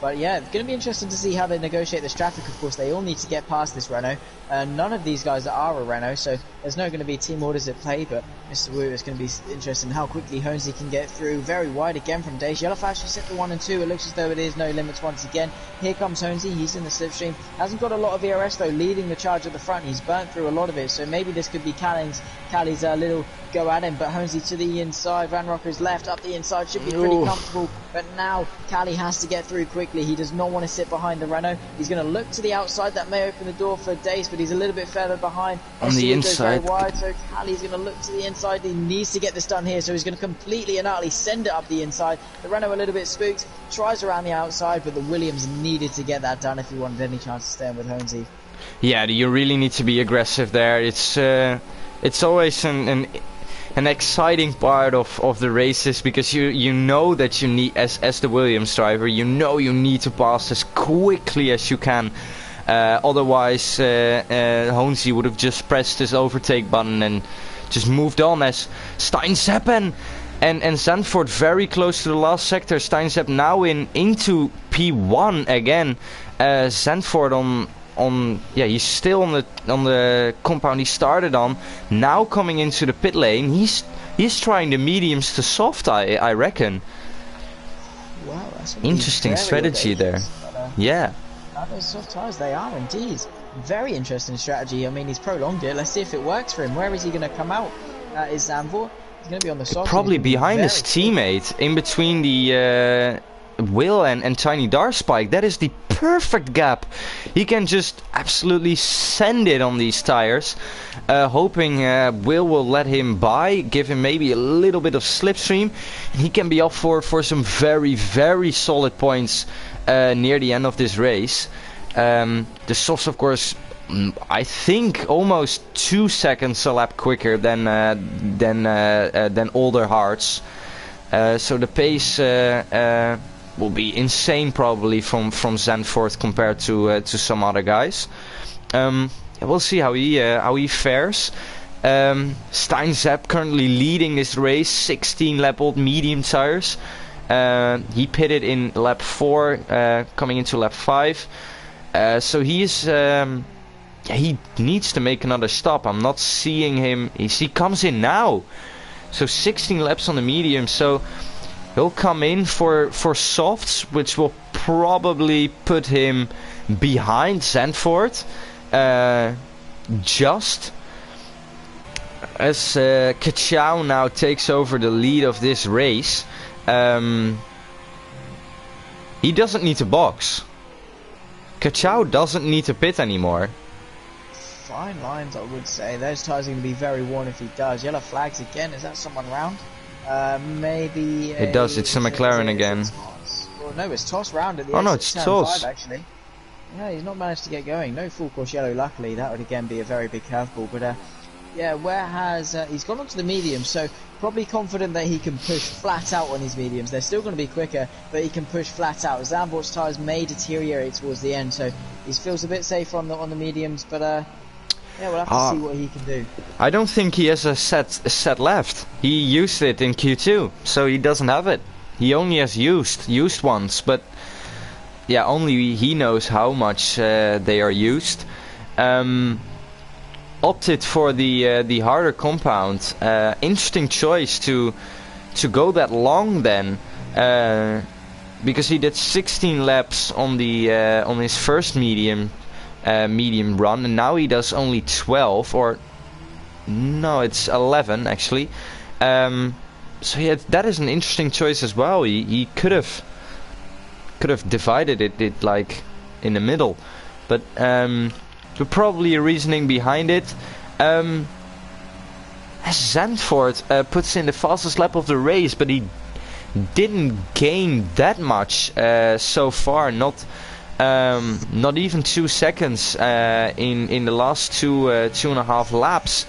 But yeah, it's going to be interesting to see how they negotiate this traffic. Of course, they all need to get past this Renault. None of these guys are a Renault, so there's no going to be team orders at play. But Mr. Wu, it's going to be interesting how quickly Honesy can get through. Very wide again from Dace. Yellow Flash just hit the 1 and 2. It looks as though it is no limits once again. Here comes Honesy. He's in the slipstream. Hasn't got a lot of ERS though, leading the charge at the front. He's burnt through a lot of it, so maybe this could be Callie's little go at him. But Honesy to the inside. Van Rocker's left up the inside. Should be pretty comfortable. But now Callie has to get through quickly. He does not want to sit behind the Renault. He's going to look to the outside. That may open the door for Dace, but he's a little bit further behind. On the inside. Very wide, so Callie's going to look to the inside. He needs to get this done here, so he's going to completely and utterly send it up the inside. The Renault a little bit spooked. Tries around the outside, but the Williams needed to get that done if he wanted any chance to stay in with Honesy. Yeah, you really need to be aggressive there. It's always an exciting part of the races, because you know that you need, as the Williams driver, you know you need to pass as quickly as you can. Otherwise, Honesy would have just pressed his overtake button and just moved on, as Steinsepp and Zandvoort very close to the last sector. Steinsepp now into P1 again. Zandvoort he's still on the compound he started on. Now coming into the pit lane, he's trying the mediums to soft, I reckon. Wow, that's interesting strategy there. Yeah. Those soft tires, they are indeed. Very interesting strategy. I mean, he's prolonged it. Let's see if it works for him. Where is he going to come out? Is Zandvoort? He's going to be on the soft. Probably behind his teammate, in between the Will and Tiny Darspike. That is the perfect gap. He can just absolutely send it on these tires, hoping will let him by, give him maybe a little bit of slipstream, and he can be off for some very, very solid points near the end of this race. The softs, of course, I think almost 2 seconds a lap quicker than older hards. So the pace will be insane probably from Zandvoort compared to some other guys. We'll see how he fares. Steinsepp currently leading this race, 16 lap old medium tires. He pitted in lap 4, coming into lap 5. So he needs to make another stop. I'm not seeing him. He comes in now. So 16 laps on the medium. So he'll come in for softs, which will probably put him behind Zandvoort. Just as Kachau now takes over the lead of this race. He doesn't need to box. Kachau doesn't need to pit anymore. Fine lines, I would say. Those tires are going to be very worn if he does. Yellow flags again. Is that someone round? Maybe. It does. It's a McLaren again. Well, no, it's Toss round at the Oh no, it's Toss. Actually. Yeah, he's not managed to get going. No full course yellow, luckily. That would again be a very big curveball. But yeah, where has he's gone onto the mediums? So probably confident that he can push flat out on these mediums. They're still going to be quicker, but he can push flat out. Zandvoort's tires may deteriorate towards the end, so he feels a bit safer on the mediums. But yeah, we'll have to see what he can do. I don't think he has a set left. He used it in Q2, so he doesn't have it. He only has used once, but yeah, only he knows how much they are used. Opted for the harder compound. Interesting choice to go that long then, because he did 16 laps on his first medium run, and now he does only 12, or no, it's 11 actually. So yeah, that is an interesting choice as well. He could have divided it like in the middle, but probably a reasoning behind it. As Zandvoort puts in the fastest lap of the race, but he didn't gain that much so far. Not even 2 seconds in the last two and a half laps.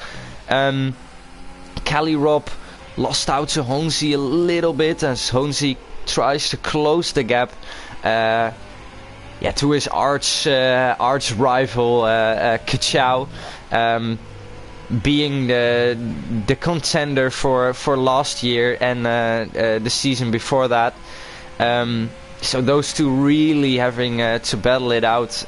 Cali Rob lost out to Honesy a little bit as Honesy tries to close the gap. To his arch rival Kachau, being the contender for last year and the season before that. So those two really having to battle it out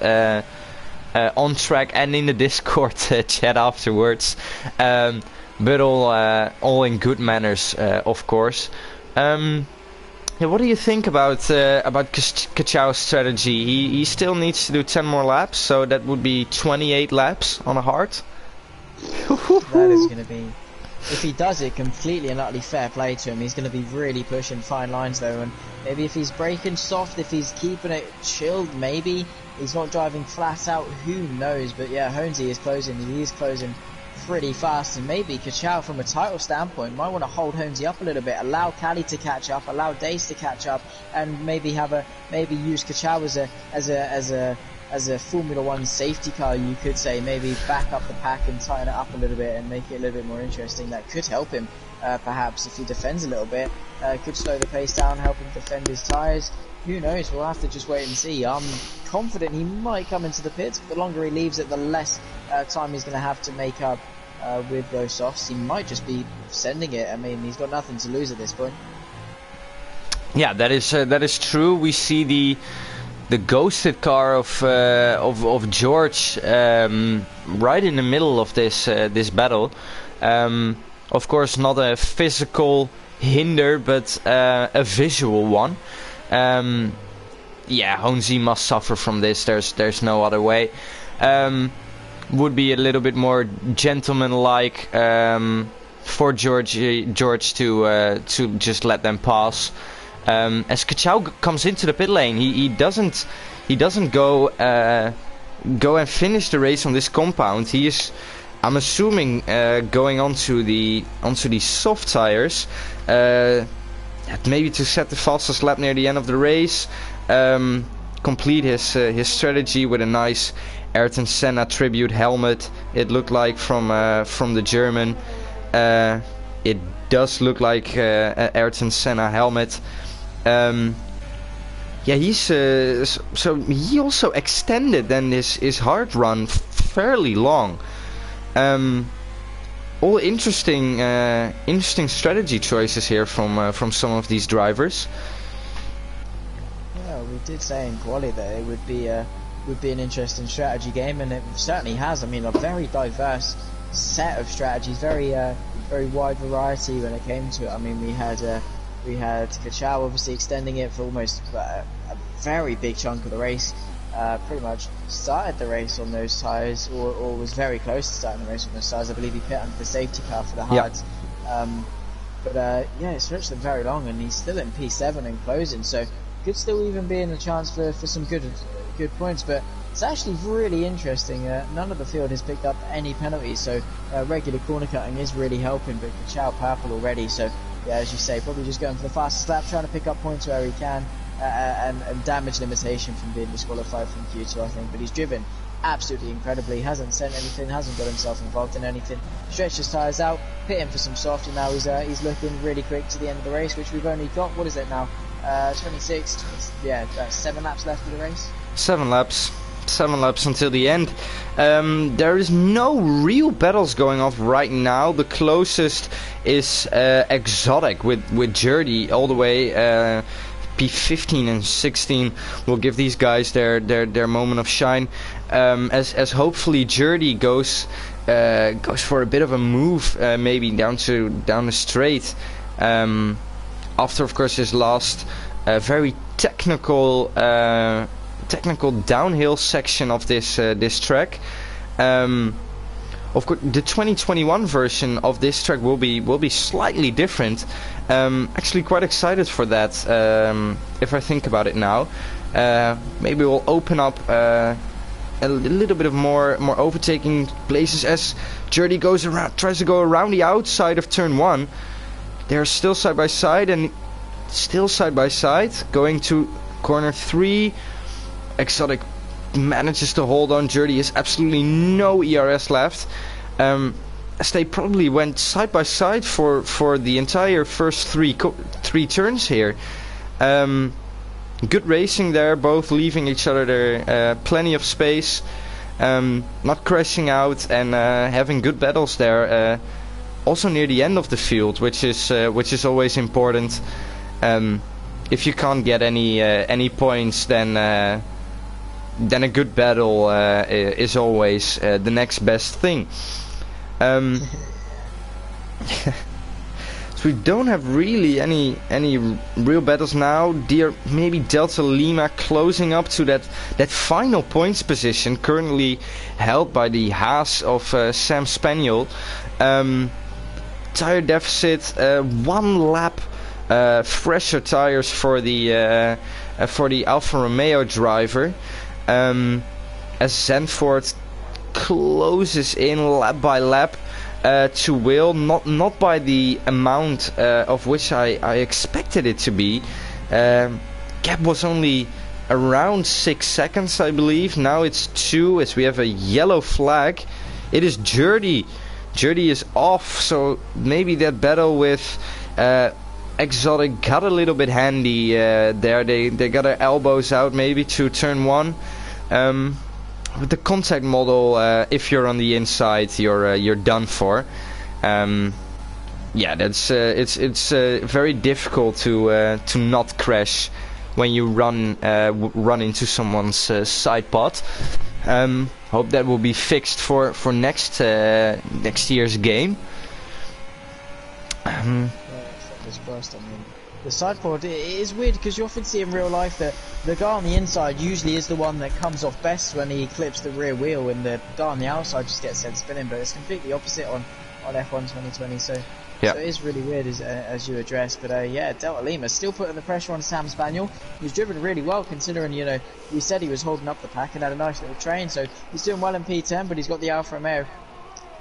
on track and in the Discord chat afterwards, but all in good manners, of course. Yeah, what do you think about Kachau's strategy? He still needs to do 10 more laps, so that would be 28 laps on a hard. That is going to be... If he does it completely and utterly fair play to him, he's going to be really pushing fine lines though, and maybe if he's braking soft, if he's keeping it chilled, maybe he's not driving flat out, who knows. But yeah, Honesy is closing, he is closing pretty fast, and maybe Kachau from a title standpoint might want to hold Honesy up a little bit, allow Cali to catch up, allow Dace to catch up, and maybe use Kachau as a Formula 1 safety car, you could say. Maybe back up the pack and tighten it up a little bit and make it a little bit more interesting. That could help him, perhaps, if he defends a little bit. Could slow the pace down, help him defend his tyres. Who knows, we'll have to just wait and see. I'm confident he might come into the pits. The longer he leaves it, the less time he's going to have to make up with those softs. He might just be sending it. I mean, he's got nothing to lose at this point. Yeah, that is true. We see the ghosted car of George right in the middle of this battle. Of course, not a physical hinder, but a visual one. Yeah, Honesy must suffer from this. There's no other way. Would be a little bit more gentleman-like for George to just let them pass. As Kachau comes into the pit lane, he doesn't go and finish the race on this compound. He is, I'm assuming, going onto the soft tires, maybe to set the fastest lap near the end of the race, complete his strategy with a nice Ayrton Senna tribute helmet. It looked like from the German. It does look like an Ayrton Senna helmet. Yeah, he's so he also extended then his hard run fairly long. All interesting strategy choices here from some of these drivers. Yeah, we did say in quali that it would be an interesting strategy game, and it certainly has. I mean, a very diverse set of strategies, very wide variety when it came to it. I mean, we had Kachau obviously extending it for almost a very big chunk of the race. Pretty much started the race on those tyres, or was very close to starting the race on those tyres. I believe he pit under the safety car for the hards. Yeah, it stretched them very long, and he's still in P7 and closing, so could still even be in a chance for some good points. But it's actually really interesting. None of the field has picked up any penalties, so regular corner cutting is really helping. But Kachau purple already, so yeah, as you say, probably just going for the fastest lap, trying to pick up points where he can, and damage limitation from being disqualified from Q2, I think. But he's driven absolutely incredibly, hasn't sent anything, hasn't got himself involved in anything, stretched his tyres out, pit him for some soft, and now he's looking really quick to the end of the race, which we've only got, what is it now, 26, yeah, 7 laps left of the race? 7 laps until the end. There is no real battles going off right now. The closest is Exotic with Jerdy all the way. P15 and 16 will give these guys their moment of shine. As hopefully Jerdy goes for a bit of a move, maybe down the straight. After, of course, his last very technical downhill section of this track. Of course, the 2021 version of this track will be slightly different. Actually, quite excited for that. If I think about it now, maybe we'll open up a little bit of more overtaking places as Jerdy tries to go around the outside of turn 1. They're still side by side going to corner 3. Exotic manages to hold on. Jerdy has absolutely no ERS left, as they probably went side by side for the entire first three turns here. Good racing there, both leaving each other there plenty of space, not crashing out, and having good battles there. Also near the end of the field, which is always important. if you can't get any points, then a good battle is always the next best thing. So we don't have really any real battles now. Maybe Delta Lima closing up to that final points position, currently held by the Haas of Sam Spaniel. Tire deficit, 1 lap fresher tires for the Alfa Romeo driver, as Zandvoort closes in lap by lap to Will, not by the amount of which I expected it to be. Gap was only around 6 seconds, I believe. Now it's 2, as we have a yellow flag. It is Jurdy. Jurdy is off, so maybe that battle with Exotic got a little bit handy there. They got their elbows out maybe to turn 1. With the contact model, if you're on the inside, you're done for. Yeah, that's it's very difficult to not crash when you run into someone's side pod. Hope that will be fixed for next year's game. The side pod, it is weird because you often see in real life that the guy on the inside usually is the one that comes off best when he clips the rear wheel, and the guy on the outside just gets sent spinning. But it's completely opposite on F1 2020. So yeah. So it is really weird as you addressed. But yeah, Delta Lima still putting the pressure on Sam Spaniel. He's driven really well considering, you know, we said he was holding up the pack and had a nice little train. So he's doing well in P10, but he's got the Alfa Romeo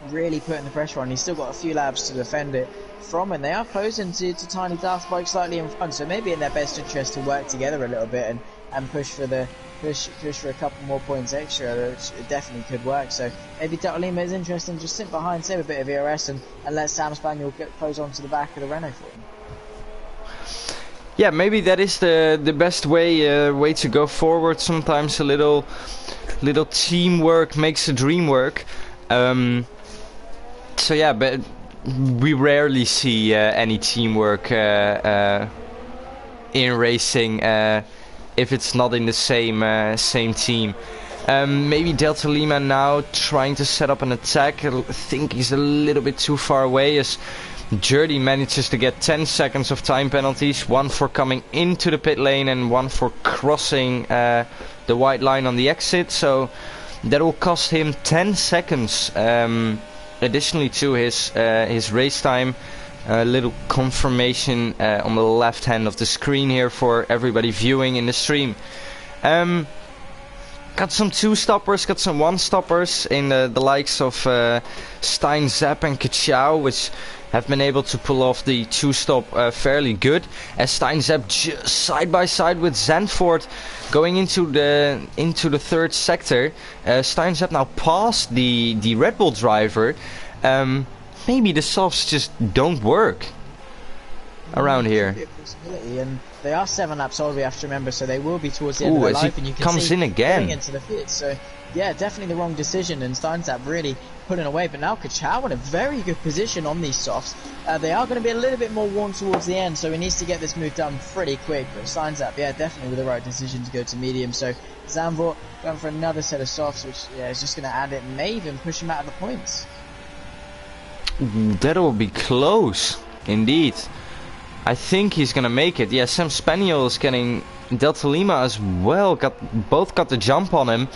really putting the pressure on. He's still got a few laps to defend it from, and they are closing to Tiny Darth Bike slightly in front. So maybe in their best interest to work together a little bit and push for a couple more points extra, which it definitely could work. So maybe Delta Lima is interesting. Just sit behind, save a bit of ERS, and let Sam Spaniel close on to the back of the Renault for him. Yeah, maybe that is the best way to go forward. Sometimes a little teamwork makes a dream work. So yeah, but we rarely see any teamwork in racing if it's not in the same team. Maybe Delta Lima now trying to set up an attack. I think he's a little bit too far away, as Jurdy manages to get 10 seconds of time penalties, 1 for coming into the pit lane and 1 for crossing the white line on the exit. So that will cost him 10 seconds additionally to his race time. A little confirmation on the left hand of the screen here for everybody viewing in the stream. Got some 2-stoppers, got some 1-stoppers in the likes of Stein, Zapp and Kachau, which have been able to pull off the 2-stop fairly good. As Stein Zapp just side by side with Zandvoort going into the 3rd sector. Stein Zapp now passed the Red Bull driver. Maybe the softs just don't work around here. And they are 7 laps old, we have to remember, so they will be towards the end of their life, and you can comes see in again going into the pits. So yeah, definitely the wrong decision, and Steinzap really pulling away. But now Kachau in a very good position on these softs. They are going to be a little bit more worn towards the end, so he needs to get this move done pretty quick. But Steinzap, yeah, definitely with the right decision to go to medium. So Zandvoort going for another set of softs, which yeah is just going to add it, may even push him out of the points. That will be close indeed. I think he's gonna make it. Yeah, Sam Spaniel is getting Delta Lima as well. Both got the jump on him.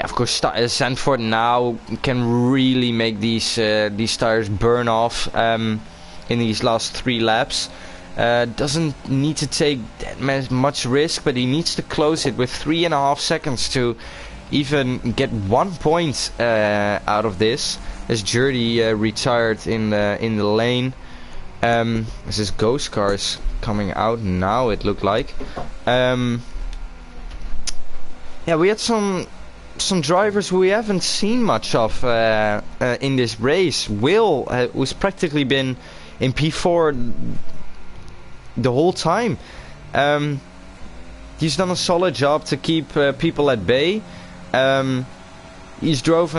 Of course, Zandvoort now can really make these tires burn off in these last 3 laps. Doesn't need to take that much risk, but he needs to close it with 3.5 seconds to even get 1 point out of this. As Jurdy retired in the lane. This is Ghost Cars coming out now, it looked like. Yeah, we had some drivers who we haven't seen much of in this race. Will, who's practically been in P4 the whole time. He's done a solid job to keep people at bay. He's drove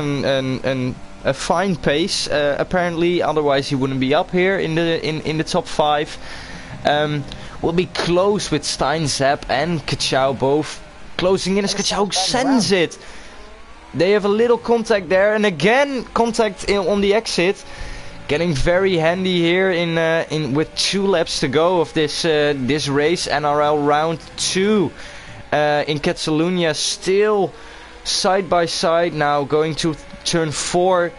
a fine pace apparently, otherwise he wouldn't be up here in the top 5. will be close with Steinzep and Kachau both closing in as Kachau sends it. They have a little contact there, and again contact on the exit. Getting very handy here in with 2 laps to go of this this race. NRL round 2 in Catalonia, still side by side now, going to turn 4.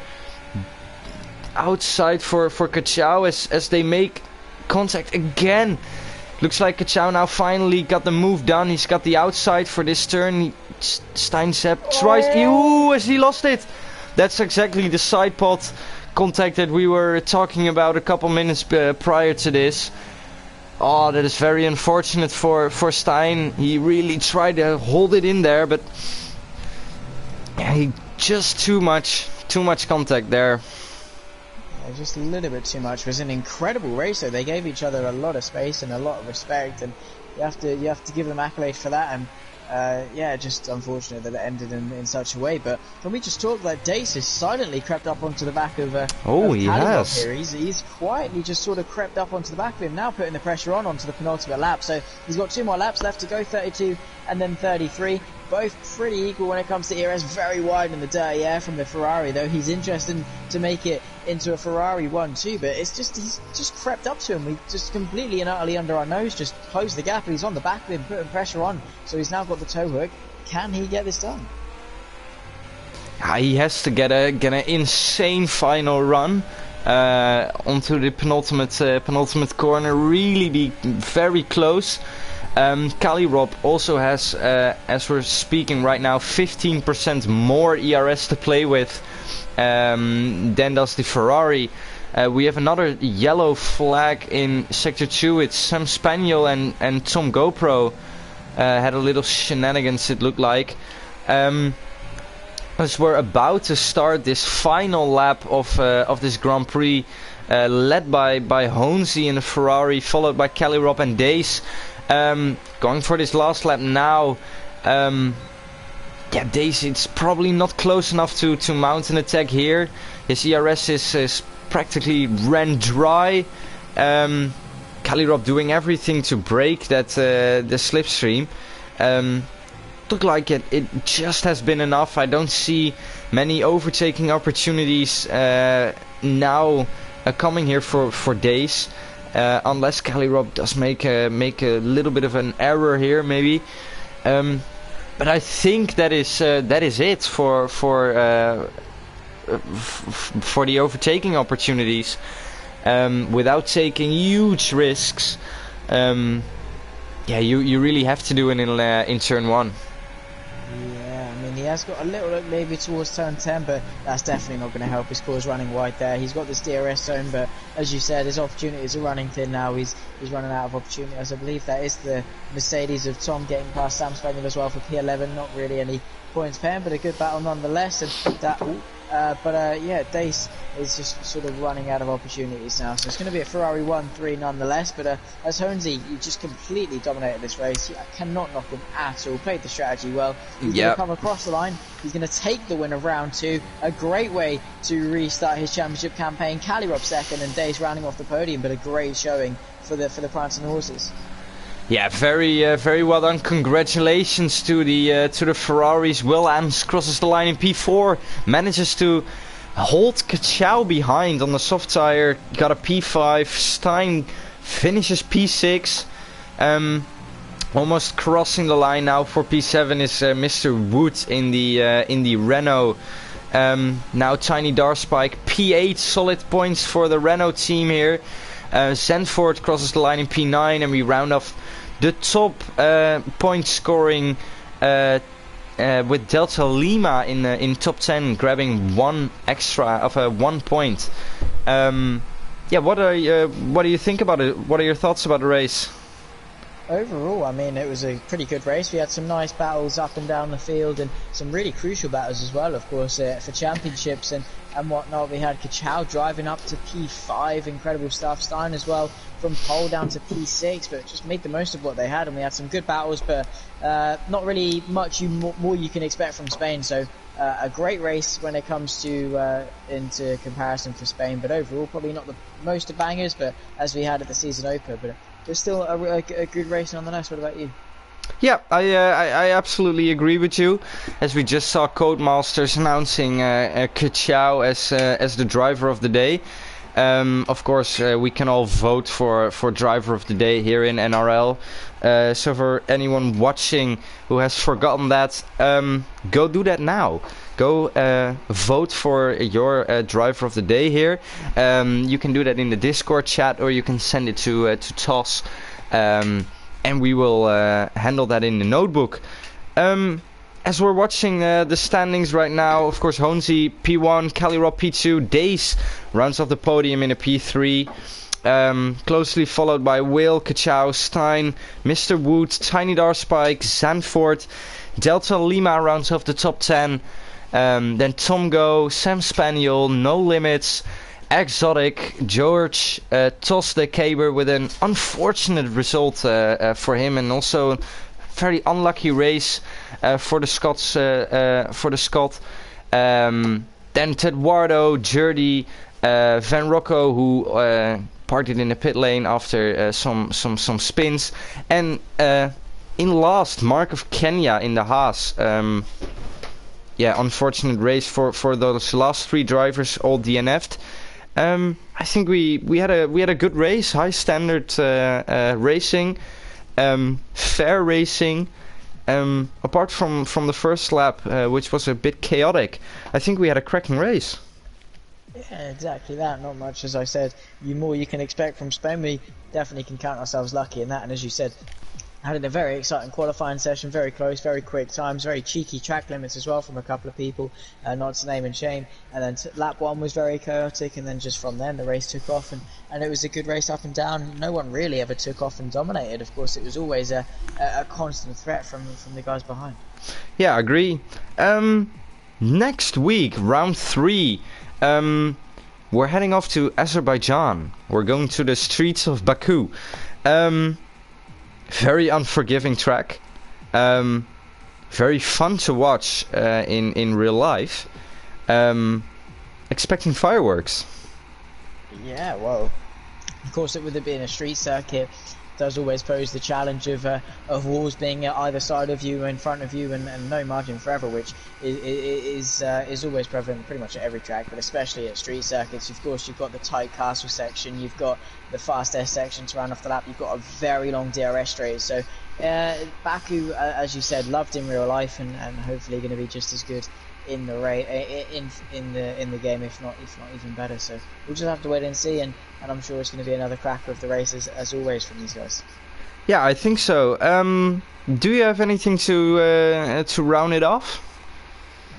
Outside for Kachau as they make contact again. Looks like Kachau now finally got the move done. He's got the outside for this turn. Steinzep tries. Ooh, as he lost it. That's exactly the side pod contact that we were talking about a couple minutes prior to this. Oh, that is very unfortunate for Stein. He really tried to hold it in there, but yeah, he just too much contact there. Just a little bit too much. It was an incredible race though. They gave each other a lot of space and a lot of respect, and you have to give them accolades for that. And yeah, just unfortunate that it ended in such a way. But can we just talk that Dace has silently crept up onto the back of he has. Here. He's quietly just sort of crept up onto the back of him, now putting the pressure onto the penultimate lap. So he's got 2 more laps left to go, 32 and then 33. Both pretty equal when it comes to ERS, very wide in the dirty air from the Ferrari, though he's interested to make it into a Ferrari 1-2, but it's just, he's just crept up to him. We just completely and utterly under our nose, just closed the gap, and he's on the back of him, putting pressure on, so he's now got the tow hook. Can he get this done? He has to get an insane final run onto the penultimate corner, really be very close. Kali Rob also has, as we're speaking right now, 15% more ERS to play with than does the Ferrari. We have another yellow flag in Sector 2. It's Sam Spaniel and Tom GoPro had a little shenanigans, it looked like. As we're about to start this final lap of this Grand Prix, led by Honesy in the Ferrari, followed by Kali Rob and Dace. Going for this last lap now. Yeah, Dace, it's probably not close enough to mount an attack here. His ERS is practically ran dry. Kali Rob doing everything to break that the slipstream. Look like it just has been enough. I don't see many overtaking opportunities now coming here for Dace. Unless Kali Rob does make a little bit of an error here, maybe. But I think that is it for the overtaking opportunities. Without taking huge risks, yeah, you really have to do it in turn 1. Yeah, I mean, he has got a little look maybe towards turn 10, but that's definitely not going to help his cause running wide there. He's got this DRS zone, but as you said, his opportunities are running thin now. He's running out of opportunities. I believe that is the Mercedes of Tom getting past Sam Spaniel as well for P11. Not really any points paying, but a good battle nonetheless. And that, yeah, Dace is just sort of running out of opportunities now. So it's going to be a Ferrari 1-3 nonetheless. But as Honesy, he just completely dominated this race. I cannot knock him at all. Played the strategy well. He's going to come across the line. He's going to take the win of round 2. A great way to restart his championship campaign. Kali Rob second and Dace rounding off the podium, but a great showing for the Prancing Horses. Yeah, very well done. Congratulations to the Ferraris. Will Adams crosses the line in P4, manages to hold Kachau behind on the soft tire. Got a P5. Stein finishes P6. Almost crossing the line now for P7 is Mr. Wood in the Renault. Now Tiny Darspike P8, solid points for the Renault team here. Zandvoort crosses the line in P9, and we round off the top point scoring with Delta Lima in top 10, grabbing 1 point. Yeah, what do you think about it? What are your thoughts about the race? Overall, I mean, it was a pretty good race. We had some nice battles up and down the field, and some really crucial battles as well, of course, for championships and whatnot. We had Kachau driving up to P5, incredible stuff. Stein as well from pole down to P6, but just made the most of what they had, and we had some good battles, but not really much more you can expect from Spain. So a great race when it comes to into comparison for Spain, but overall probably not the most of bangers, but as we had at the season opener. But still a good race nonetheless. What about you? Yeah, I absolutely agree with you. As we just saw Codemasters announcing Kachao as the driver of the day. Of course, we can all vote for driver of the day here in NRL. So for anyone watching who has forgotten that, go do that now. Go vote for your driver of the day here. You can do that in the Discord chat, or you can send it to Toss. And we will handle that in the notebook. As we're watching the standings right now, of course, Honzi P1, Calirop P2, Dace rounds off the podium in a P3. Closely followed by Will, Kachao, Stein, Mr. Wood, Tiny Darspike, Zanford, Delta Lima rounds off the top 10. Then Tom Go, Sam Spaniel, No Limits, Exotic, George, Toss the Caber with an unfortunate result for him, and also a very unlucky race for the Scots. Then Tedwardo, Jurdy, Van Rocco, who parted in the pit lane after some spins, and in last, Mark of Kenya in the Haas. Yeah, unfortunate race for those last three drivers, all DNF'd. I think we had a good race, high standard racing, fair racing. Apart from the first lap, which was a bit chaotic, I think we had a cracking race. Yeah, exactly that. Not much, as I said. More you can expect from Spain. We definitely can count ourselves lucky in that. And as you said, had a very exciting qualifying session, very close, very quick times, very cheeky track limits as well from a couple of people, not to name and shame. And then lap 1 was very chaotic, and then just from then the race took off, and it was a good race up and down. No one really ever took off and dominated. Of course, it was always a constant threat from the guys behind. Yeah, I agree. Next week, round 3, we're heading off to Azerbaijan. We're going to the streets of Baku. Very unforgiving track. Very fun to watch in real life. Expecting fireworks. Yeah, well, of course, with it being a street circuit, does always pose the challenge of walls being at either side of you, in front of you, and no margin for error, which is always prevalent pretty much at every track, but especially at street circuits. Of course, you've got the tight castle section, you've got the fast S section to round off the lap, you've got a very long DRS straight. So Baku, as you said, loved in real life, and hopefully going to be just as good in the in the game, if not even better. So we'll just have to wait and see, and I'm sure it's going to be another cracker of the races as always from these guys. Yeah, I think so. Do you have anything to round it off?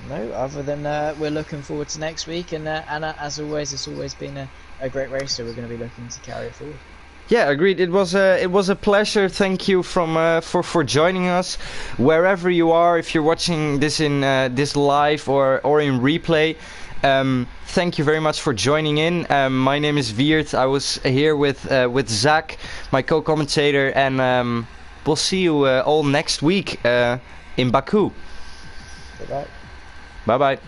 No, other than we're looking forward to next week, and as always, it's always been a great race, so we're going to be looking to carry it forward. Yeah, agreed. It was a pleasure. Thank you for joining us, wherever you are. If you're watching this in this live or in replay, thank you very much for joining in. My name is Wiert. I was here with Zach, my co-commentator, and we'll see you all next week in Baku. Bye bye. Bye bye.